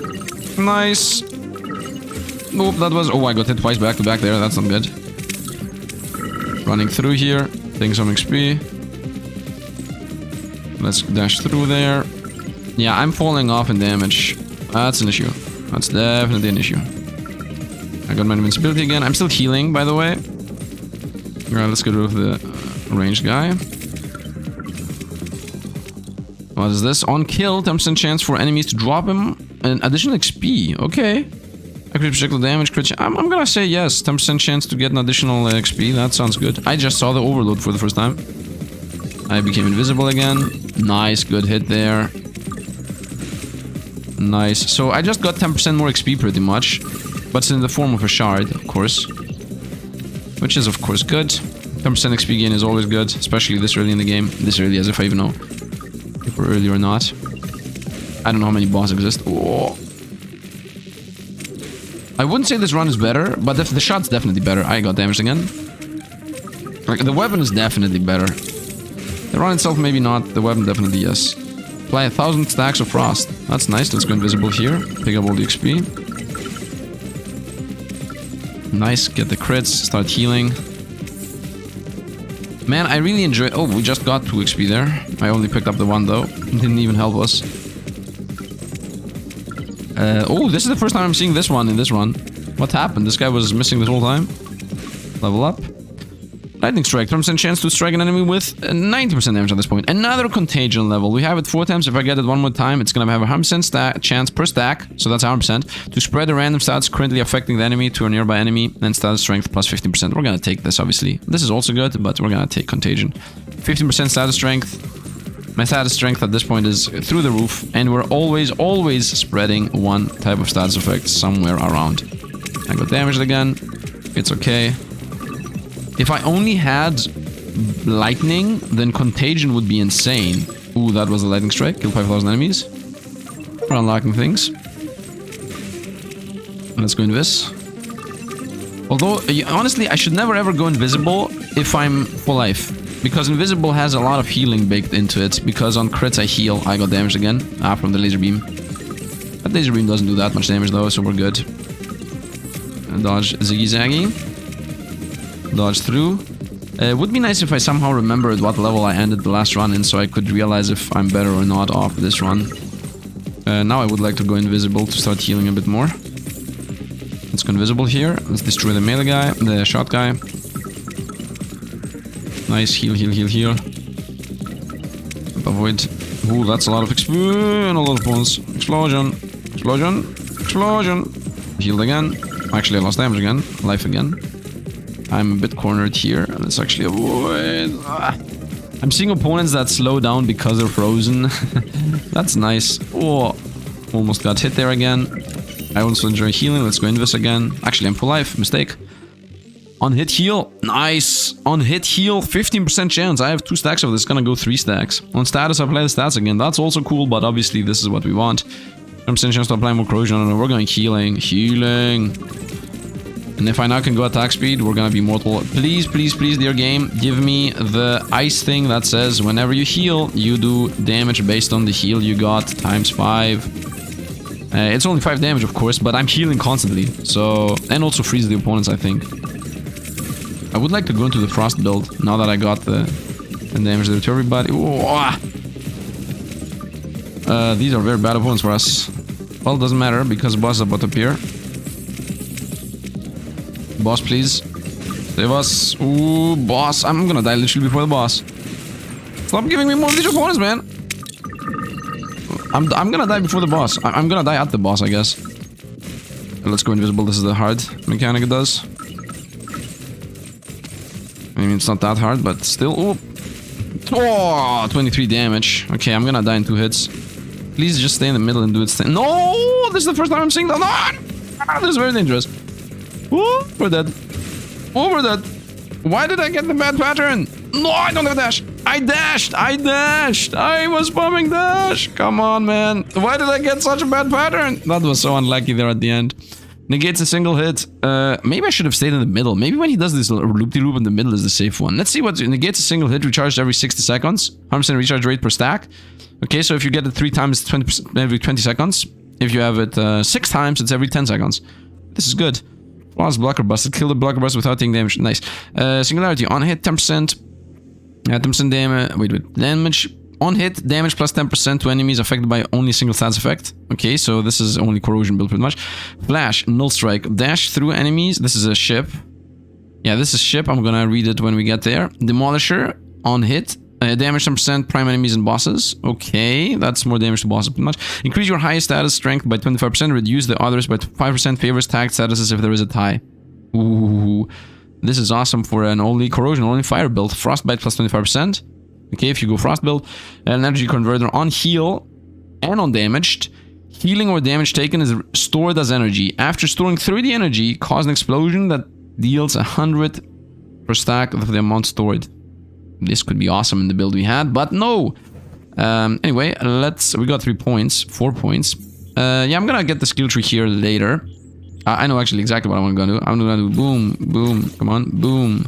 Nice. Oop, that was... Oh, I got hit twice back to back there. That's not good. Running through here. Taking some XP. Let's dash through there. Yeah, I'm falling off in damage. That's an issue. That's definitely an issue. I got my invincibility again. I'm still healing, by the way. Alright, let's get rid of the ranged guy. What is this? On kill, 10% chance for enemies to drop him. An additional XP. Okay. Accurate projectile damage, crit. I'm gonna say yes. 10% chance to get an additional XP. That sounds good. I just saw the overload for the first time. I became invisible again. Nice, good hit there. Nice. So I just got 10% more XP pretty much. But it's in the form of a shard, of course. Which is, of course, good. 10% XP gain is always good. Especially this early in the game. This early, as if I even know if we're early or not. I don't know how many bosses exist. Oh. I wouldn't say this run is better, but the shot's definitely better. I got damaged again. Like, the weapon is definitely better. The run itself, maybe not. The weapon, definitely yes. Apply 1,000 stacks of frost. That's nice. Let's go invisible here. Pick up all the XP. Nice. Get the crits. Start healing. Man, I really enjoy... Oh, we just got 2 XP there. I only picked up the 1, though. It didn't even help us. Oh, this is the first time I'm seeing this one in this run. What happened? This guy was missing this whole time. Level up. Lightning Strike. 10% chance to strike an enemy with 90% damage at this point. Another contagion level. We have it 4 times. If I get it one more time, it's gonna have a 100% chance per stack. So that's 100%. To spread the random stats currently affecting the enemy to a nearby enemy. And status strength plus 15%. We're gonna take this, obviously. This is also good, but we're gonna take contagion. 15% status strength. My status strength at this point is through the roof, and we're always spreading one type of status effect somewhere around. I got damaged again. It's okay. If I only had lightning, then contagion would be insane. Ooh, that was a lightning strike. Kill 5,000 enemies. We're unlocking things. Let's go invis. Although, honestly, I should never ever go invisible if I'm full life. Because invisible has a lot of healing baked into it. Because on crits I heal. I got damaged again. From the laser beam. That laser beam doesn't do that much damage though, so we're good. Dodge Ziggy Zaggy. Dodge through. It would be nice if I somehow remembered what level I ended the last run in, so I could realize if I'm better or not off this run. Now I would like to go invisible to start healing a bit more. Let's go invisible here. Let's destroy the melee guy, the shot guy. Nice, heal. Avoid. Ooh, that's a lot of XP and a lot of points. Explosion. Healed again. Actually, I lost damage again. Life again. I'm a bit cornered here. Let's actually avoid. I'm seeing opponents that slow down because they're frozen. That's nice. Oh, almost got hit there again. I also enjoy healing. Let's go invis again. Actually, I'm full life. Mistake. On hit heal. Nice. On hit heal, 15% chance. I have 2 stacks of this. Gonna go 3 stacks. On status, I play the stats again. That's also cool, but obviously this is what we want. 10% chance to apply more corrosion. No, we're going healing. Healing. And if I now can go attack speed, we're gonna be mortal. Please, please, please, dear game, give me the ice thing that says whenever you heal, you do damage based on the heal you got times 5. It's only 5 damage, of course, but I'm healing constantly. So, and also freeze the opponents, I think. I would like to go into the frost build now that I got the damage there to everybody. These are very bad opponents for us. Well, it doesn't matter because the boss is about to appear. Boss, please. Save us. Ooh, boss. I'm gonna die literally before the boss. Stop giving me more of these opponents, man. I'm gonna die before the boss. I'm gonna die at the boss, I guess. Let's go invisible. This is the hard mechanic it does. I mean, it's not that hard, but still. Ooh. Oh, 23 damage. Okay, I'm gonna die in 2 hits. Please just stay in the middle and do its thing. No! This is the first time I'm seeing that. No! This is very dangerous. Oh, we're dead. Oh, we're dead. Why did I get the bad pattern? No, I don't have a dash. I dashed. I dashed. I was bombing dash. Come on, man. Why did I get such a bad pattern? That was so unlucky there at the end. Negates a single hit. Maybe I should have stayed in the middle. Maybe when he does this loop-de-loop in the middle is the safe one. Let's see what negates a single hit, recharged every 60 seconds. 100% recharge rate per stack. Okay, so if you get it 3 times, 20% every 20 seconds. If you have it 6 times, it's every 10 seconds. This is good. Lost blocker busted. Kill the blocker busted without taking damage. Nice. Singularity. On hit, 10%. 10% damage. Wait. Damage. On hit, damage plus 10% to enemies affected by only a single stats effect. Okay, so this is only corrosion build pretty much. Flash. Null strike. Dash through enemies. This is a ship. Yeah, this is ship. I'm gonna read it when we get there. Demolisher. On hit. Damage 10% prime enemies and bosses. Okay, that's more damage to bosses pretty much. Increase your highest status strength by 25%. Reduce the others by 5%. Favors tagged statuses if there is a tie. Ooh, this is awesome for an only corrosion, only fire build. Frostbite plus 25%. Okay, if you go frost build. An energy converter on heal and on damaged. Healing or damage taken is stored as energy. After storing 30 energy, cause an explosion that deals 100 per stack of the amount stored. This could be awesome in the build we had, but no. Anyway, we got 3 points, 4 points. Yeah, I'm gonna get the skill tree here later. I know actually exactly what I'm gonna do. I'm gonna do boom, boom, come on, boom,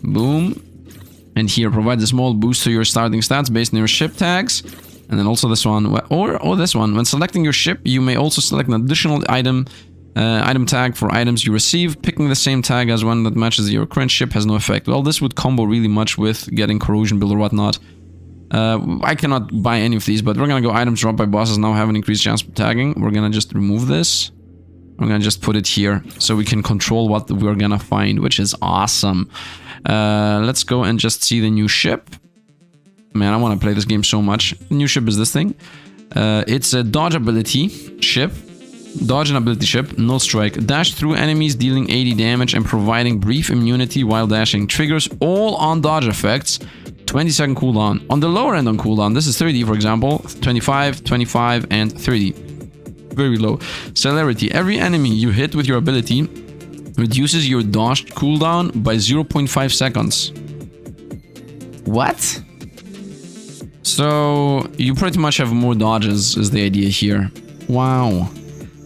boom. And here, provide a small boost to your starting stats based on your ship tags. And then also this one, or this one. When selecting your ship, you may also select an additional item tag for items you receive. Picking the same tag as one that matches your current ship has no effect. Well, this would combo really much with getting corrosion build or whatnot. I cannot buy any of these, but we're gonna go items dropped by bosses now have an increased chance of tagging. We're gonna just remove this. I'm gonna just put it here so we can control what we're gonna find, which is awesome. Let's go and just see the new ship. Man, I want to play this game so much. The new ship is this thing. It's a dodge ability ship. Dodge and ability ship. Null strike. Dash through enemies, dealing 80 damage and providing brief immunity while dashing. Triggers all on dodge effects. 20-second cooldown. On the lower end on cooldown, this is 30 for example. 25, 25, and 30. Very low. Celerity. Every enemy you hit with your ability reduces your dodge cooldown by 0.5 seconds. What? So you pretty much have more dodges is the idea here. Wow.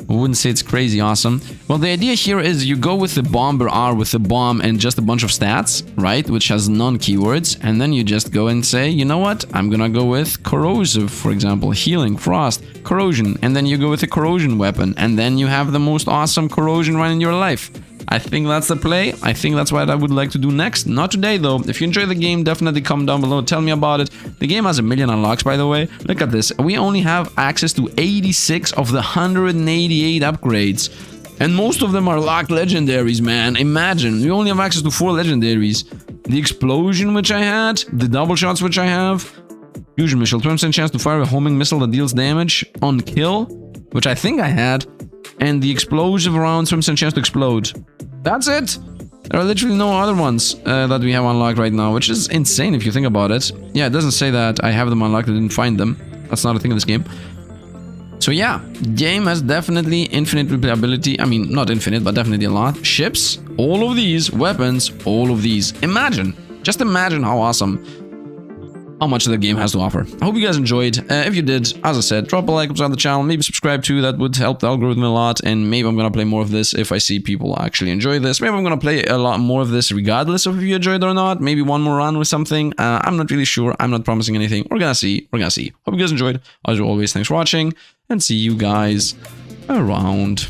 I wouldn't say it's crazy awesome. Well, the idea here is you go with the bomber R with the bomb and just a bunch of stats, right? Which has none keywords. And then you just go and say, you know what? I'm gonna go with corrosive, for example, healing, frost, corrosion. And then you go with a corrosion weapon. And then you have the most awesome corrosion run in your life. I think that's the play. I think that's what I would like to do next. Not today, though. If you enjoy the game, definitely comment down below. Tell me about it. The game has 1 million unlocks, by the way. Look at this. We only have access to 86 of the 188 upgrades. And most of them are locked legendaries, man. Imagine. We only have access to 4 legendaries. The explosion, which I had. The double shots, which I have. Fusion missile. 20% chance to fire a homing missile that deals damage on kill, which I think I had. And the explosive rounds, 20% chance to explode. That's it. There are literally no other ones that we have unlocked right now, which is insane if you think about it. Yeah, it doesn't say that I have them unlocked, I didn't find them. That's not a thing in this game. So yeah, game has definitely infinite replayability. I mean, not infinite, but definitely a lot. Ships, all of these, weapons, all of these. Imagine, just imagine how awesome, how much the game has to offer. I hope you guys enjoyed. If you did, as I said, drop a like, subscribe to the channel, maybe subscribe too. That would help the algorithm a lot. And maybe I'm gonna play more of this if I see people actually enjoy this. Maybe I'm gonna play a lot more of this regardless of if you enjoyed it or not. Maybe one more run with something. I'm not really sure. I'm not promising anything. We're gonna see. We're gonna see. Hope you guys enjoyed. As always, thanks for watching, and see you guys around.